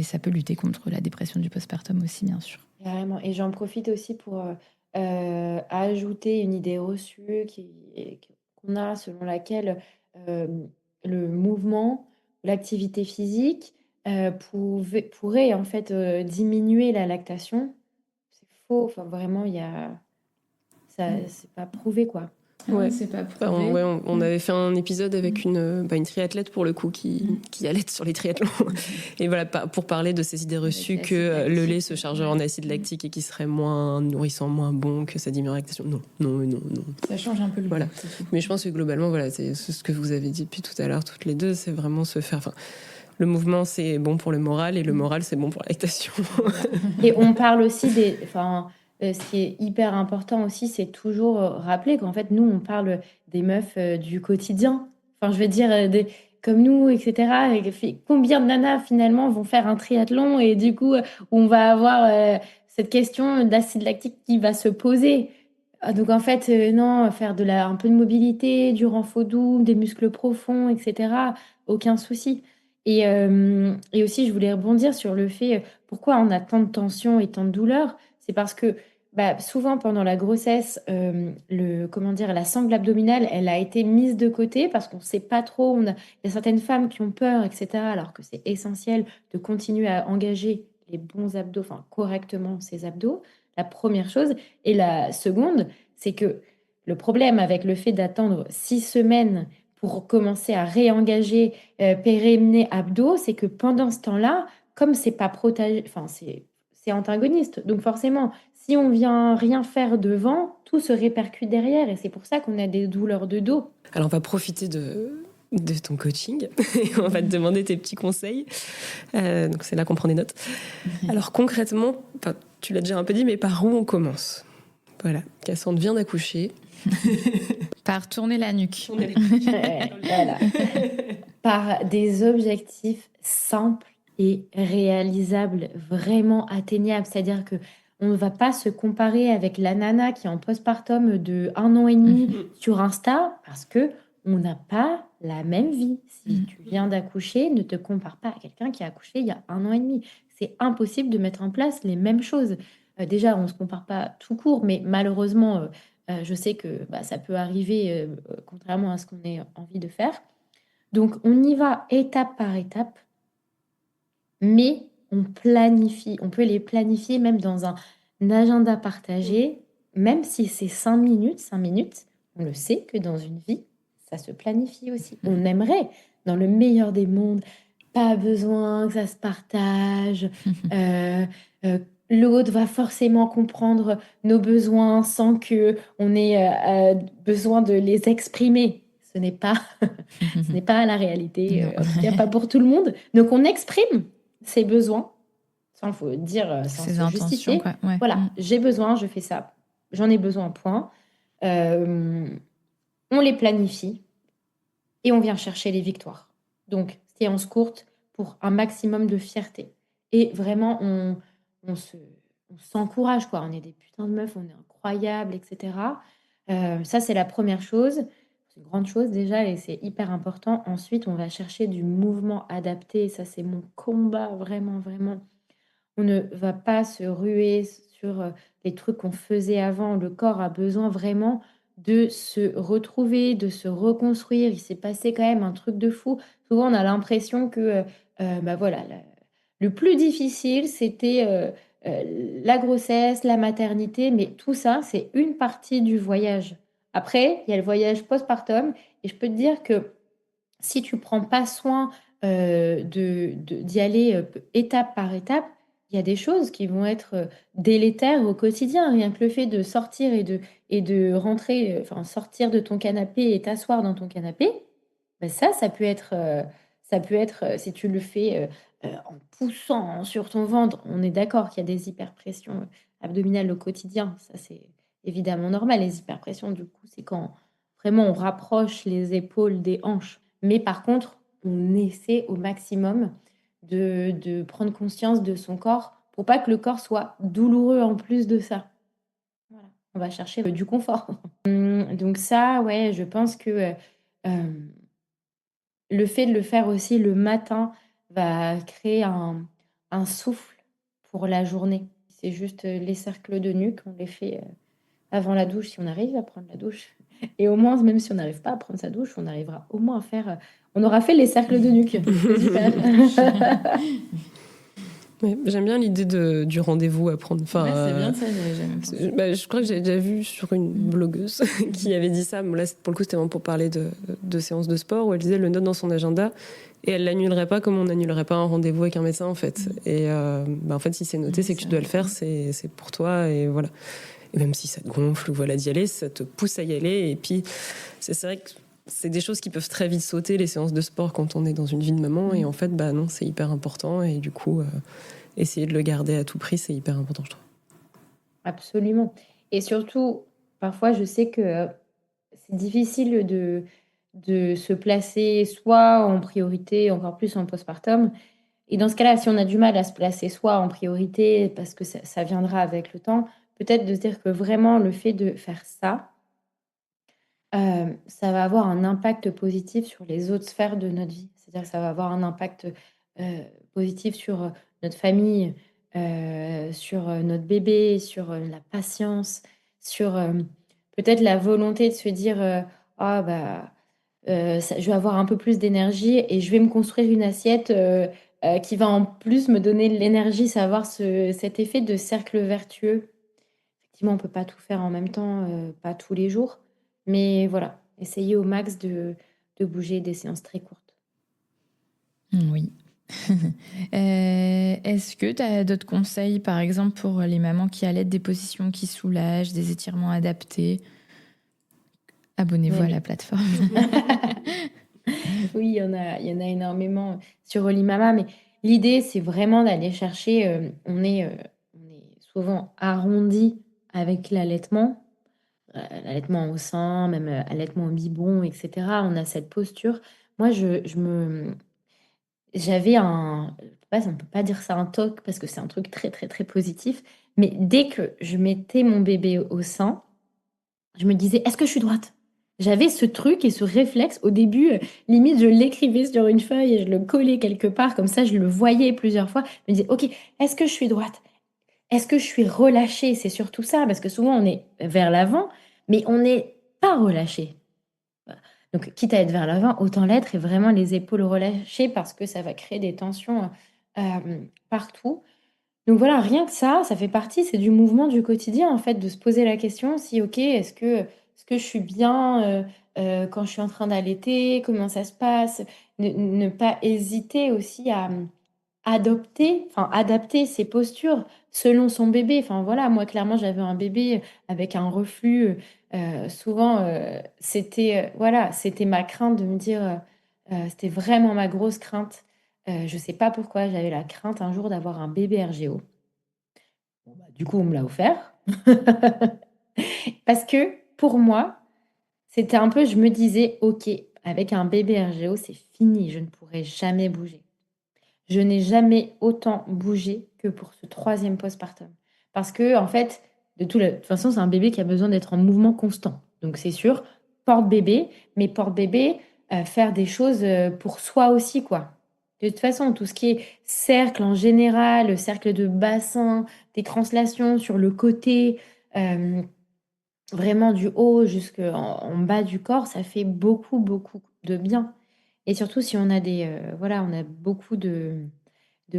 ça peut lutter contre la dépression du postpartum aussi, bien sûr. Carrément. Et j'en profite aussi pour ajouter une idée reçue qu'on a, selon laquelle le mouvement, l'activité physique pourrait en fait diminuer la lactation. C'est faux. Enfin, vraiment, c'est pas prouvé, quoi. Ouais. C'est pas Enfin, prouvé. on avait fait un épisode avec une triathlète pour le coup qui allait sur les triathlons et voilà pour parler de ces idées reçues que le lait se chargerait en acide lactique et qui serait moins nourrissant, moins bon, que ça diminue la lactation. Non. Ça change un peu le voilà. Mais je pense que globalement voilà, c'est ce que vous avez dit depuis tout à l'heure toutes les deux, c'est vraiment se faire. Enfin, le mouvement c'est bon pour le moral et le moral c'est bon pour la lactation. Et on parle aussi ce qui est hyper important aussi, c'est toujours rappeler qu'en fait, nous, on parle des meufs du quotidien. Enfin, je veux dire, comme nous, etc. Et combien de nanas, finalement, vont faire un triathlon et du coup, on va avoir cette question d'acide lactique qui va se poser. Donc, en fait, non, faire un peu de mobilité, du renfort doux, des muscles profonds, etc. Aucun souci. Et aussi, je voulais rebondir sur le fait, pourquoi on a tant de tensions et tant de douleurs. C'est parce que souvent pendant la grossesse, la sangle abdominale, elle a été mise de côté parce qu'on ne sait pas trop. Il y a certaines femmes qui ont peur, etc. Alors que c'est essentiel de continuer à engager les bons abdos, enfin correctement ces abdos. La première chose. Et la seconde, c'est que le problème avec le fait d'attendre 6 semaines pour commencer à réengager périnée abdos, c'est que pendant ce temps-là, comme c'est pas protégé, enfin c'est antagoniste. Donc forcément, si on vient rien faire devant, tout se répercute derrière et c'est pour ça qu'on a des douleurs de dos. Alors on va profiter de ton coaching et on va te demander tes petits conseils. Donc c'est là qu'on prend des notes. Alors concrètement, tu l'as déjà un peu dit, mais par où on commence? Voilà, Cassandre vient d'accoucher. Par tourner la nuque. Voilà. par des objectifs simples et réalisables, vraiment atteignables. C'est-à-dire que on ne va pas se comparer avec la nana qui est en postpartum de 1 an et demi sur Insta parce que on n'a pas la même vie. Si tu viens d'accoucher, ne te compare pas à quelqu'un qui a accouché il y a 1 an et demi. C'est impossible de mettre en place les mêmes choses. Déjà, on ne se compare pas tout court, mais malheureusement, je sais que ça peut arriver, contrairement à ce qu'on ait envie de faire. Donc, on y va étape par étape, mais on planifie. On peut les planifier même dans un agenda partagé, même si c'est 5 minutes, on le sait que dans une vie, ça se planifie aussi. On aimerait, dans le meilleur des mondes, pas besoin que ça se partage. L'autre va forcément comprendre nos besoins sans que on ait besoin de les exprimer. Ce n'est pas, ce n'est pas la réalité, Non. en tout cas pas pour tout le monde. Donc on exprime ses besoins, sans faut dire, sans Ses se intentions, justifier. quoi. Ouais. Voilà, j'ai besoin, je fais ça. J'en ai besoin, point. Euh, on les planifie et on vient chercher les victoires. Donc, séance courte pour un maximum de fierté. Et vraiment, on s'encourage, quoi. On est des putains de meufs, on est incroyables, etc. Ça, c'est la première chose. C'est une grande chose déjà et c'est hyper important. Ensuite, on va chercher du mouvement adapté. Ça, c'est mon combat, vraiment, vraiment. On ne va pas se ruer sur les trucs qu'on faisait avant. Le corps a besoin vraiment de se retrouver, de se reconstruire. Il s'est passé quand même un truc de fou. Souvent, on a l'impression que voilà, le plus difficile, c'était la grossesse, la maternité, mais tout ça, c'est une partie du voyage. Après, il y a le voyage postpartum, et je peux te dire que si tu prends pas soin d'y aller étape par étape, il y a des choses qui vont être délétères au quotidien. Rien que le fait de sortir et de rentrer, enfin sortir de ton canapé et t'asseoir dans ton canapé, ça peut être, si tu le fais en poussant sur ton ventre, on est d'accord qu'il y a des hyperpressions abdominales au quotidien. Ça, c'est évidemment normal. Les hyperpressions, du coup, c'est quand vraiment on rapproche les épaules des hanches. Mais par contre, on essaie au maximum de prendre conscience de son corps pour pas que le corps soit douloureux en plus de ça. Voilà. On va chercher du confort. Donc ça, ouais, je pense que le fait de le faire aussi le matin va créer un souffle pour la journée. C'est juste les cercles de nuque, on les fait avant la douche si on arrive à prendre la douche. Et au moins, même si on n'arrive pas à prendre sa douche, on arrivera au moins à faire. On aura fait les cercles de nuque. C'est super. Ouais, j'aime bien l'idée du rendez-vous à prendre. Enfin, c'est bien ça, j'avais jamais pensé. Je crois que j'avais déjà vu sur une blogueuse qui avait dit ça. Bon, là, pour le coup, c'était vraiment pour parler de séances de sport où elle disait le note dans son agenda et elle l'annulerait pas comme on n'annulerait pas un rendez-vous avec un médecin en fait. Et en fait, si c'est noté, c'est que tu dois le faire, c'est pour toi et voilà. Et même si ça te gonfle ou voilà d'y aller, ça te pousse à y aller. Et puis, c'est vrai que c'est des choses qui peuvent très vite sauter, les séances de sport, quand on est dans une vie de maman. Et en fait, non, c'est hyper important. Et du coup, essayer de le garder à tout prix, c'est hyper important, je trouve. Absolument. Et surtout, parfois, je sais que c'est difficile de se placer soit en priorité, encore plus en postpartum. Et dans ce cas-là, si on a du mal à se placer soit en priorité, parce que ça viendra avec le temps, peut-être de se dire que vraiment le fait de faire ça, ça va avoir un impact positif sur les autres sphères de notre vie. C'est-à-dire que ça va avoir un impact positif sur notre famille, sur notre bébé, sur la patience, sur peut-être la volonté de se dire ah bah je vais avoir un peu plus d'énergie et je vais me construire une assiette qui va en plus me donner de l'énergie, savoir cet effet de cercle vertueux. Effectivement, on peut pas tout faire en même temps, pas tous les jours, mais voilà, essayer au max de bouger des séances très courtes. Oui. Est-ce que tu as d'autres conseils, par exemple, pour les mamans qui allaitent, des positions qui soulagent, des étirements adaptés? Abonnez-vous à la plateforme. Oui, il y en a énormément sur Olimama, mais l'idée, c'est vraiment d'aller chercher, on est souvent arrondi avec l'allaitement au sein, même allaitement au biberon, etc. On a cette posture. moi, j'avais on peut pas dire ça un toc parce que c'est un truc très, très, très positif, mais dès que je mettais mon bébé au sein, je me disais: «Est-ce que je suis droite?» J'avais ce truc et ce réflexe au début, limite je l'écrivais sur une feuille et je le collais quelque part comme ça je le voyais plusieurs fois. Je me disais: «OK, est-ce que je suis droite? Est-ce que je suis relâchée?» C'est surtout ça parce que souvent on est vers l'avant, mais on n'est pas relâché. Donc quitte à être vers l'avant, autant l'être et vraiment les épaules relâchées parce que ça va créer des tensions, partout. Donc voilà, rien que ça fait partie, c'est du mouvement du quotidien, en fait, de se poser la question si: «OK, est-ce que je suis bien, quand je suis en train d'allaiter? Comment ça se passe?» Ne pas hésiter aussi à, adapter ses postures selon son bébé. Enfin voilà, moi clairement j'avais un bébé avec un reflux, souvent, voilà, c'était ma crainte de me dire, c'était vraiment ma grosse crainte. Je sais pas pourquoi j'avais la crainte un jour d'avoir un bébé RGO. Bon bah, du coup, on me l'a offert. Parce que pour moi, c'était un peu je me disais: «OK, avec un bébé RGO, c'est fini, je ne pourrai jamais bouger». Je n'ai jamais autant bougé que pour ce troisième postpartum. Parce que en fait, de toute façon, c'est un bébé qui a besoin d'être en mouvement constant. Donc c'est sûr, porte-bébé, mais porte-bébé, faire des choses, pour soi aussi, quoi. De toute façon, tout ce qui est cercle en général, cercle de bassin, des translations sur le côté, hem, vraiment du haut jusqu'en en bas du corps, ça fait beaucoup, beaucoup de bien. Et surtout si on a voilà, on a beaucoup de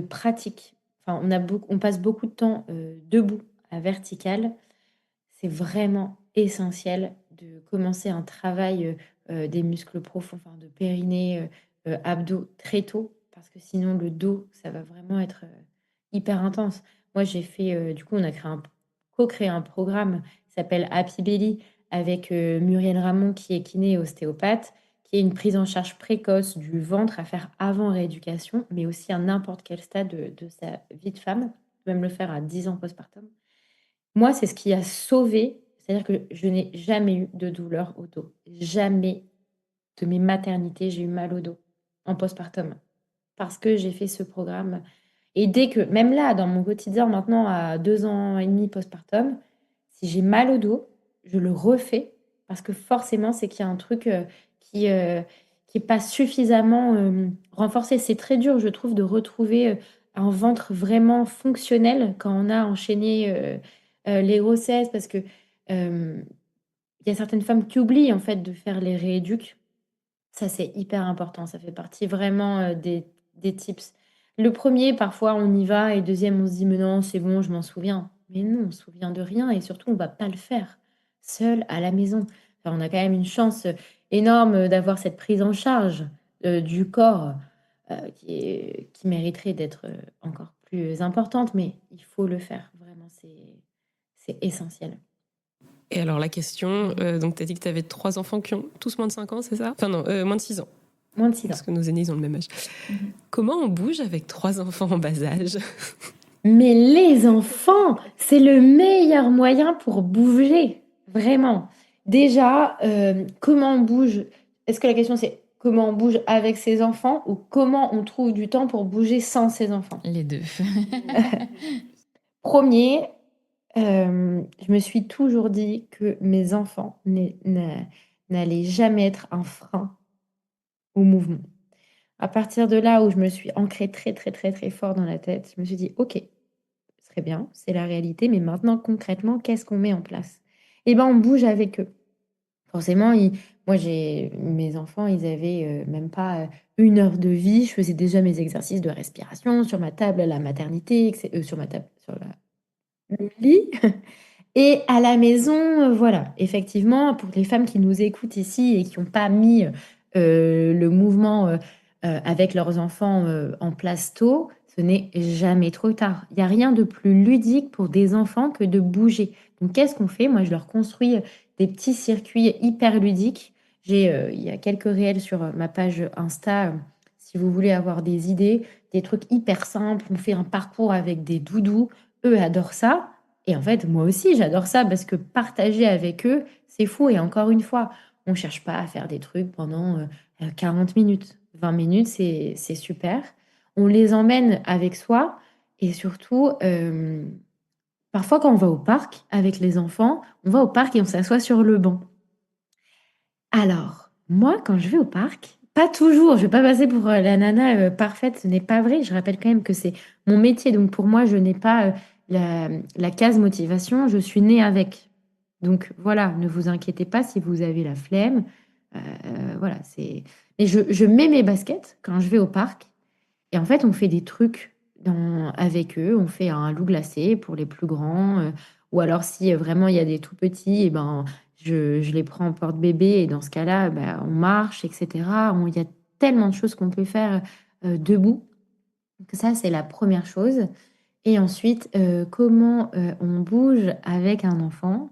pratique. Enfin, on passe beaucoup de temps, debout à vertical. C'est vraiment essentiel de commencer un travail, des muscles profonds, enfin de périnée, abdos très tôt parce que sinon le dos, ça va vraiment être, hyper intense. Moi, j'ai fait, du coup, on a co-créé un programme qui s'appelle Happy Belly avec, Muriel Ramon qui est kiné et ostéopathe, qui est une prise en charge précoce du ventre à faire avant rééducation, mais aussi à n'importe quel stade de sa vie de femme. On peut même le faire à 10 ans postpartum. Moi, c'est ce qui a sauvé, c'est-à-dire que je n'ai jamais eu de douleur au dos. Jamais de mes maternités, j'ai eu mal au dos en postpartum parce que j'ai fait ce programme et dès que même là, dans mon quotidien maintenant à 2 ans et demi postpartum, si j'ai mal au dos, je le refais parce que forcément, c'est qu'il y a un truc, qui, heu, qui est pas suffisamment, renforcé. C'est très dur, je trouve, de retrouver, un ventre vraiment fonctionnel quand on a enchaîné, les grossesses parce que, il y a certaines femmes qui oublient, en fait, de faire les rééduques. Ça, c'est hyper important. Ça fait partie vraiment, des tips. Le premier, parfois, on y va et deuxième, on se dit: «Mais non, c'est bon, je m'en souviens». Mais non, on se souvient de rien et surtout, on va pas le faire seul à la maison. Enfin, on a quand même une chance, énorme, d'avoir cette prise en charge, du corps, qui mériterait d'être, encore plus importante, mais il faut le faire. Vraiment, c'est essentiel. Et alors la question, donc tu as dit que tu avais 3 enfants qui ont tous moins de 5 ans, c'est ça? Enfin non, moins de 6 ans, Moins de 6 ans. parce que nos aînés, ils ont le même âge. Comment on bouge avec 3 enfants en bas âge? Mais les enfants, c'est le meilleur moyen pour bouger, vraiment. Déjà, comment on bouge? Est-ce que la question c'est comment on bouge avec ses enfants ou comment on trouve du temps pour bouger sans ses enfants? Les 2. Premier, je me suis toujours dit que mes enfants n'allaient jamais être un frein au mouvement. À partir de là où je me suis ancrée très, très, très, très fort dans la tête, je me suis dit: «OK, très bien, c'est la réalité, mais maintenant concrètement, qu'est-ce qu'on met en place?» Eh ben, on bouge avec eux. Forcément, moi, j'ai mes enfants, ils avaient, même pas, 1 heure de vie. Je faisais déjà mes exercices de respiration sur ma table à la maternité sur ma table, sur le lit et à la maison, voilà. Effectivement, pour les femmes qui nous écoutent ici et qui ont pas mis, le mouvement, avec leurs enfants, en place tôt, ce n'est jamais trop tard. Il y a rien de plus ludique pour des enfants que de bouger. Donc qu'est-ce qu'on fait? Moi, je leur construis, des petits circuits hyper ludiques. Il y a quelques réels sur, ma page Insta, si vous voulez avoir des idées, des trucs hyper simples. On fait un parcours avec des doudous. Eux adorent ça et en fait, moi aussi, j'adore ça parce que partager avec eux, c'est fou et encore une fois, On cherche pas à faire des trucs pendant 40 minutes. 20 minutes, c'est super. On les emmène avec soi et surtout, parfois quand on va au parc avec les enfants, on va au parc et on s'assoit sur le banc. Alors, moi, quand je vais au parc, pas toujours, je vais pas passer pour la nana parfaite, ce n'est pas vrai. Je rappelle quand même que c'est mon métier, donc pour moi, je n'ai pas la case motivation, je suis née avec. Donc voilà, ne vous inquiétez pas si vous avez la flemme. Voilà, c'est. Mais je mets mes baskets quand je vais au parc, et en fait, on fait des trucs avec eux. On fait un loup glacé pour les plus grands, ou alors si vraiment il y a des tout petits, et ben je les prends en porte-bébé et dans ce cas-là, bah, on marche, etc. Il y a tellement de choses qu'on peut faire debout. Donc ça, c'est la première chose. Et ensuite, comment on bouge avec un enfant?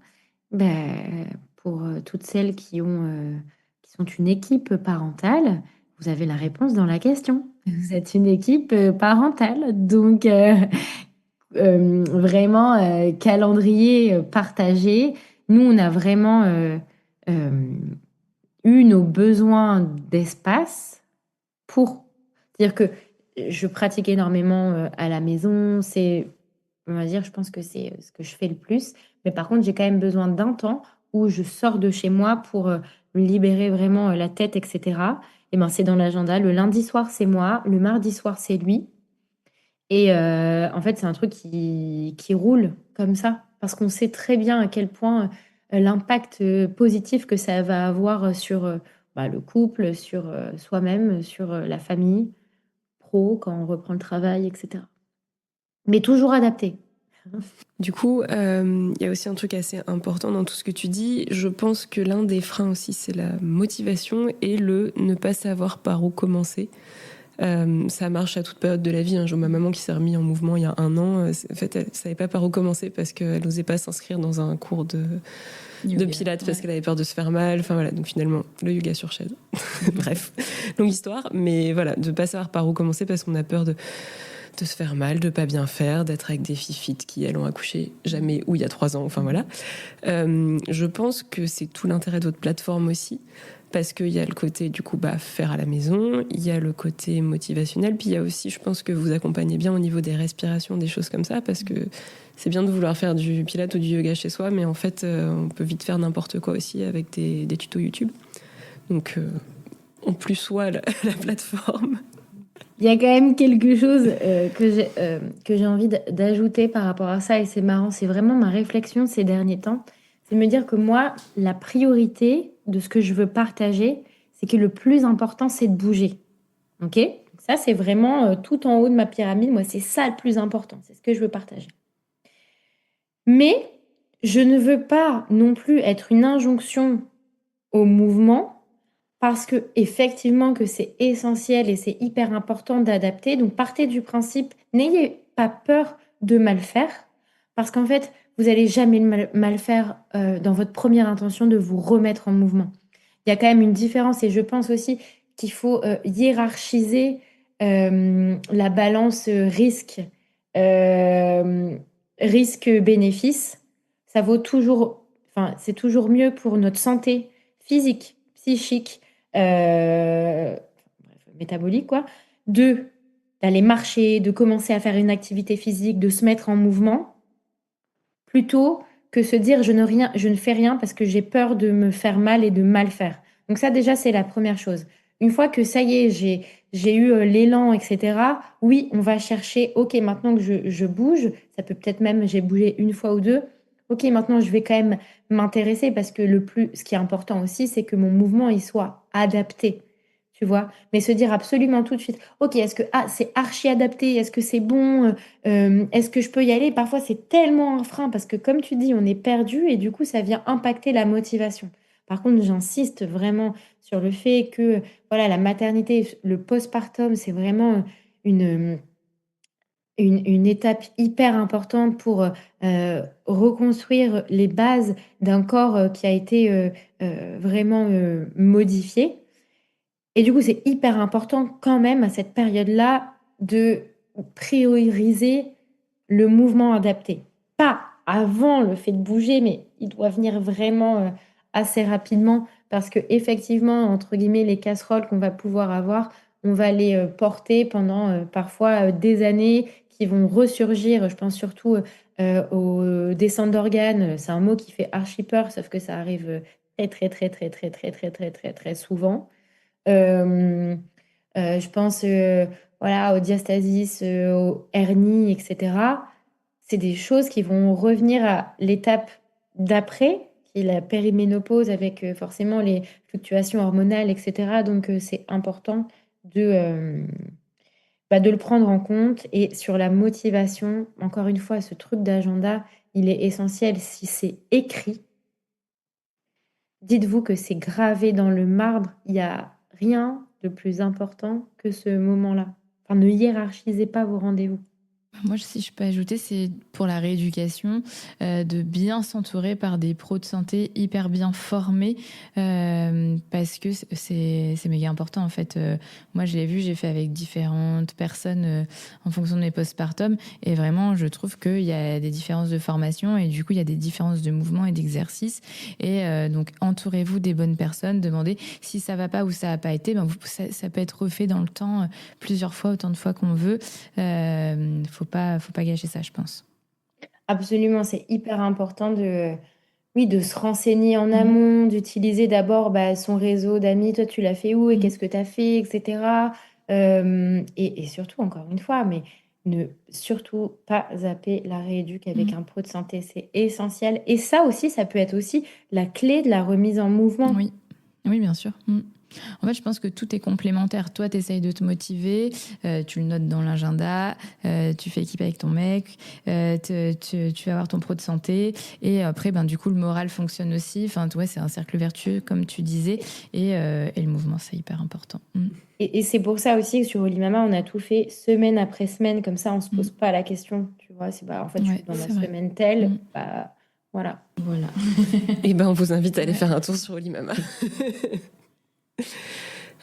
Ben, pour toutes celles qui sont une équipe parentale, vous avez la réponse dans la question. Vous êtes une équipe parentale, donc vraiment calendrier partagé. Nous, on a vraiment euh, eu nos besoins d'espace pour dire que je pratique énormément à la maison. On va dire, je pense que c'est ce que je fais le plus. Mais par contre, j'ai quand même besoin d'un temps où je sors de chez moi pour me libérer vraiment la tête, etc. Et ben, c'est dans l'agenda. Le lundi soir, c'est moi. Le mardi soir, c'est lui. Et en fait, c'est un truc qui roule comme ça, parce qu'on sait très bien à quel point l'impact positif que ça va avoir sur bah, le couple, sur soi-même, sur la famille, pro, quand on reprend le travail, etc. Mais toujours adapté. Du coup, il y a aussi un truc assez important dans tout ce que tu dis. Je pense que l'un des freins aussi, c'est la motivation et le ne pas savoir par où commencer. Ça marche à toute période de la vie. J'ai ma maman qui s'est remise en mouvement il y a 1 an. En fait, elle savait pas par où commencer parce qu'elle n'osait pas s'inscrire dans un cours de pilates parce qu'elle avait peur de se faire mal. Enfin voilà, donc finalement, le yoga sur chaise. Bref, longue histoire. Mais voilà, de pas savoir par où commencer parce qu'on a peur de se faire mal, de pas bien faire, d'être avec des filles fit qui, elles, ont accouché jamais ou il y a 3 ans. Enfin voilà. Je pense que c'est tout l'intérêt de votre plateforme aussi. Parce qu'il y a le côté, du coup, faire à la maison, il y a le côté motivationnel, puis il y a aussi, je pense que vous accompagnez bien au niveau des respirations, des choses comme ça, parce que c'est bien de vouloir faire du pilates ou du yoga chez soi, mais en fait, on peut vite faire n'importe quoi aussi avec des tutos YouTube. Donc, on plus soit la plateforme. Il y a quand même quelque chose que j'ai envie d'ajouter par rapport à ça, et c'est marrant, c'est vraiment ma réflexion ces derniers temps. C'est de me dire que moi, la priorité de ce que je veux partager, c'est que le plus important, c'est de bouger. Ok? Ça, c'est vraiment tout en haut de ma pyramide. Moi, c'est ça le plus important. C'est ce que je veux partager. Mais je ne veux pas non plus être une injonction au mouvement parce que effectivement que c'est essentiel et c'est hyper important d'adapter. Donc partez du principe, n'ayez pas peur de mal faire parce qu'en fait, vous allez jamais mal faire dans votre première intention de vous remettre en mouvement. Il y a quand même une différence et je pense aussi qu'il faut hiérarchiser la balance euh, risque-bénéfice. Ça vaut toujours, enfin, c'est toujours mieux pour notre santé physique, psychique, métabolique, quoi, d'aller marcher, de commencer à faire une activité physique, de se mettre en mouvement, plutôt que se dire je ne fais rien parce que j'ai peur de me faire mal et de mal faire. Donc ça déjà c'est la première chose. Une fois que ça y est, j'ai eu l'élan, etc. Oui, on va chercher, ok, maintenant que je bouge, ça peut peut-être même, j'ai bougé une fois ou deux, ok, maintenant je vais quand même m'intéresser parce que ce qui est important aussi, c'est que mon mouvement, il soit adapté, tu vois. Mais se dire absolument tout de suite, ok, est-ce que c'est archi adapté, est-ce que c'est bon, est-ce que je peux y aller? Parfois, c'est tellement un frein parce que, comme tu dis, on est perdu et du coup, ça vient impacter la motivation. Par contre, j'insiste vraiment sur le fait que voilà, la maternité, le postpartum, c'est vraiment une, une étape hyper importante pour reconstruire les bases d'un corps qui a été vraiment modifié. Et du coup, c'est hyper important quand même à cette période-là de prioriser le mouvement adapté. Pas avant le fait de bouger, mais il doit venir vraiment assez rapidement parce que effectivement, entre guillemets, les casseroles qu'on va pouvoir avoir, on va les porter pendant parfois des années, qui vont ressurgir. Je pense surtout aux descentes d'organes. C'est un mot qui fait archi peur, sauf que ça arrive très, très, très, très, très, très, très, très, très, très souvent. Euh, je pense voilà, aux diastasis, aux hernies, etc. C'est des choses qui vont revenir à l'étape d'après, qui est la périménopause avec forcément les fluctuations hormonales, etc. Donc, c'est important de, de le prendre en compte. Et sur la motivation, encore une fois, ce truc d'agenda, il est essentiel. Si c'est écrit, dites-vous que c'est gravé dans le marbre. Il n'y a rien de plus important que ce moment-là. Enfin, ne hiérarchisez pas vos rendez-vous. Moi, si je peux ajouter, c'est pour la rééducation, de bien s'entourer par des pros de santé hyper bien formés, parce que c'est méga important en fait. Moi, je l'ai vu, j'ai fait avec différentes personnes en fonction de mes postpartum, et vraiment, je trouve qu'il y a des différences de formation, et du coup, il y a des différences de mouvements et d'exercices. Et donc, entourez-vous des bonnes personnes, demandez si ça va pas ou ça a pas été. Ben, ça peut être refait dans le temps, plusieurs fois, autant de fois qu'on veut. Faut pas gâcher ça, je pense. Absolument, c'est hyper important de se renseigner en amont, d'utiliser d'abord son réseau d'amis. Toi, tu l'as fait où et qu'est-ce que tu as fait, etc. Et surtout, encore une fois, mais ne surtout pas zapper la rééduque avec un pro de santé, c'est essentiel. Et ça aussi, ça peut être aussi la clé de la remise en mouvement. Oui, oui, bien sûr. En fait, je pense que tout est complémentaire. Toi, tu essayes de te motiver, tu le notes dans l'agenda, tu fais équipe avec ton mec, tu vas avoir ton pro de santé, et après, du coup, le moral fonctionne aussi. Enfin, ouais, c'est un cercle vertueux, comme tu disais, et le mouvement, c'est hyper important. Et c'est pour ça aussi que sur Olimama, on a tout fait semaine après semaine, comme ça, on se pose pas la question. Tu vois, c'est en fait, je suis dans ma semaine telle, voilà. Et on vous invite à aller faire un tour sur Olimama.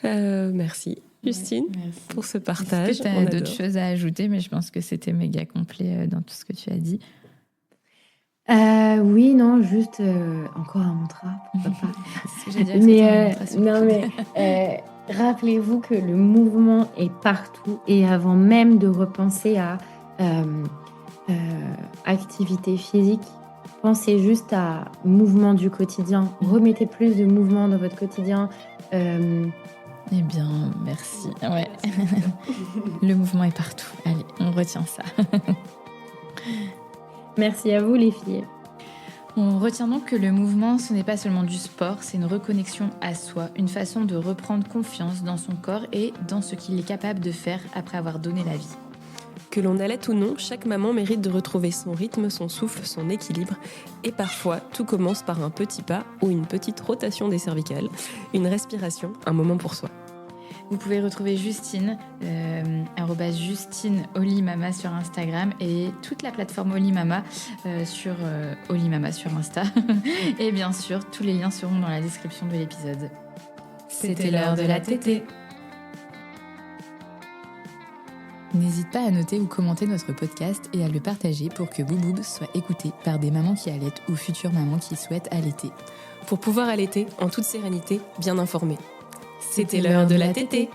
Merci Justine, pour ce partage. Est-ce que tu as d'autres choses à ajouter, mais je pense que c'était méga complet dans tout ce que tu as dit. Oui, non, juste encore un mantra, pourquoi pas. Mais rappelez-vous que le mouvement est partout, et avant même de repenser à activité physique, pensez juste à mouvement du quotidien. Remettez plus de mouvement dans votre quotidien. Eh bien, merci. Ouais. Le mouvement est partout. Allez, on retient ça. Merci à vous, les filles. On retient donc que le mouvement, ce n'est pas seulement du sport, c'est une reconnexion à soi, une façon de reprendre confiance dans son corps et dans ce qu'il est capable de faire après avoir donné la vie. Que l'on allaite ou non, chaque maman mérite de retrouver son rythme, son souffle, son équilibre. Et parfois, tout commence par un petit pas ou une petite rotation des cervicales, une respiration, un moment pour soi. Vous pouvez retrouver Justine, @Justine Olimama sur Instagram, et toute la plateforme Olimama sur Olimama sur Insta. Et bien sûr, tous les liens seront dans la description de l'épisode. C'était l'heure de la tétée. N'hésite pas à noter ou commenter notre podcast et à le partager pour que Bouboub soit écouté par des mamans qui allaitent ou futures mamans qui souhaitent allaiter. Pour pouvoir allaiter en toute sérénité, bien informée. C'était l'heure de la tétée.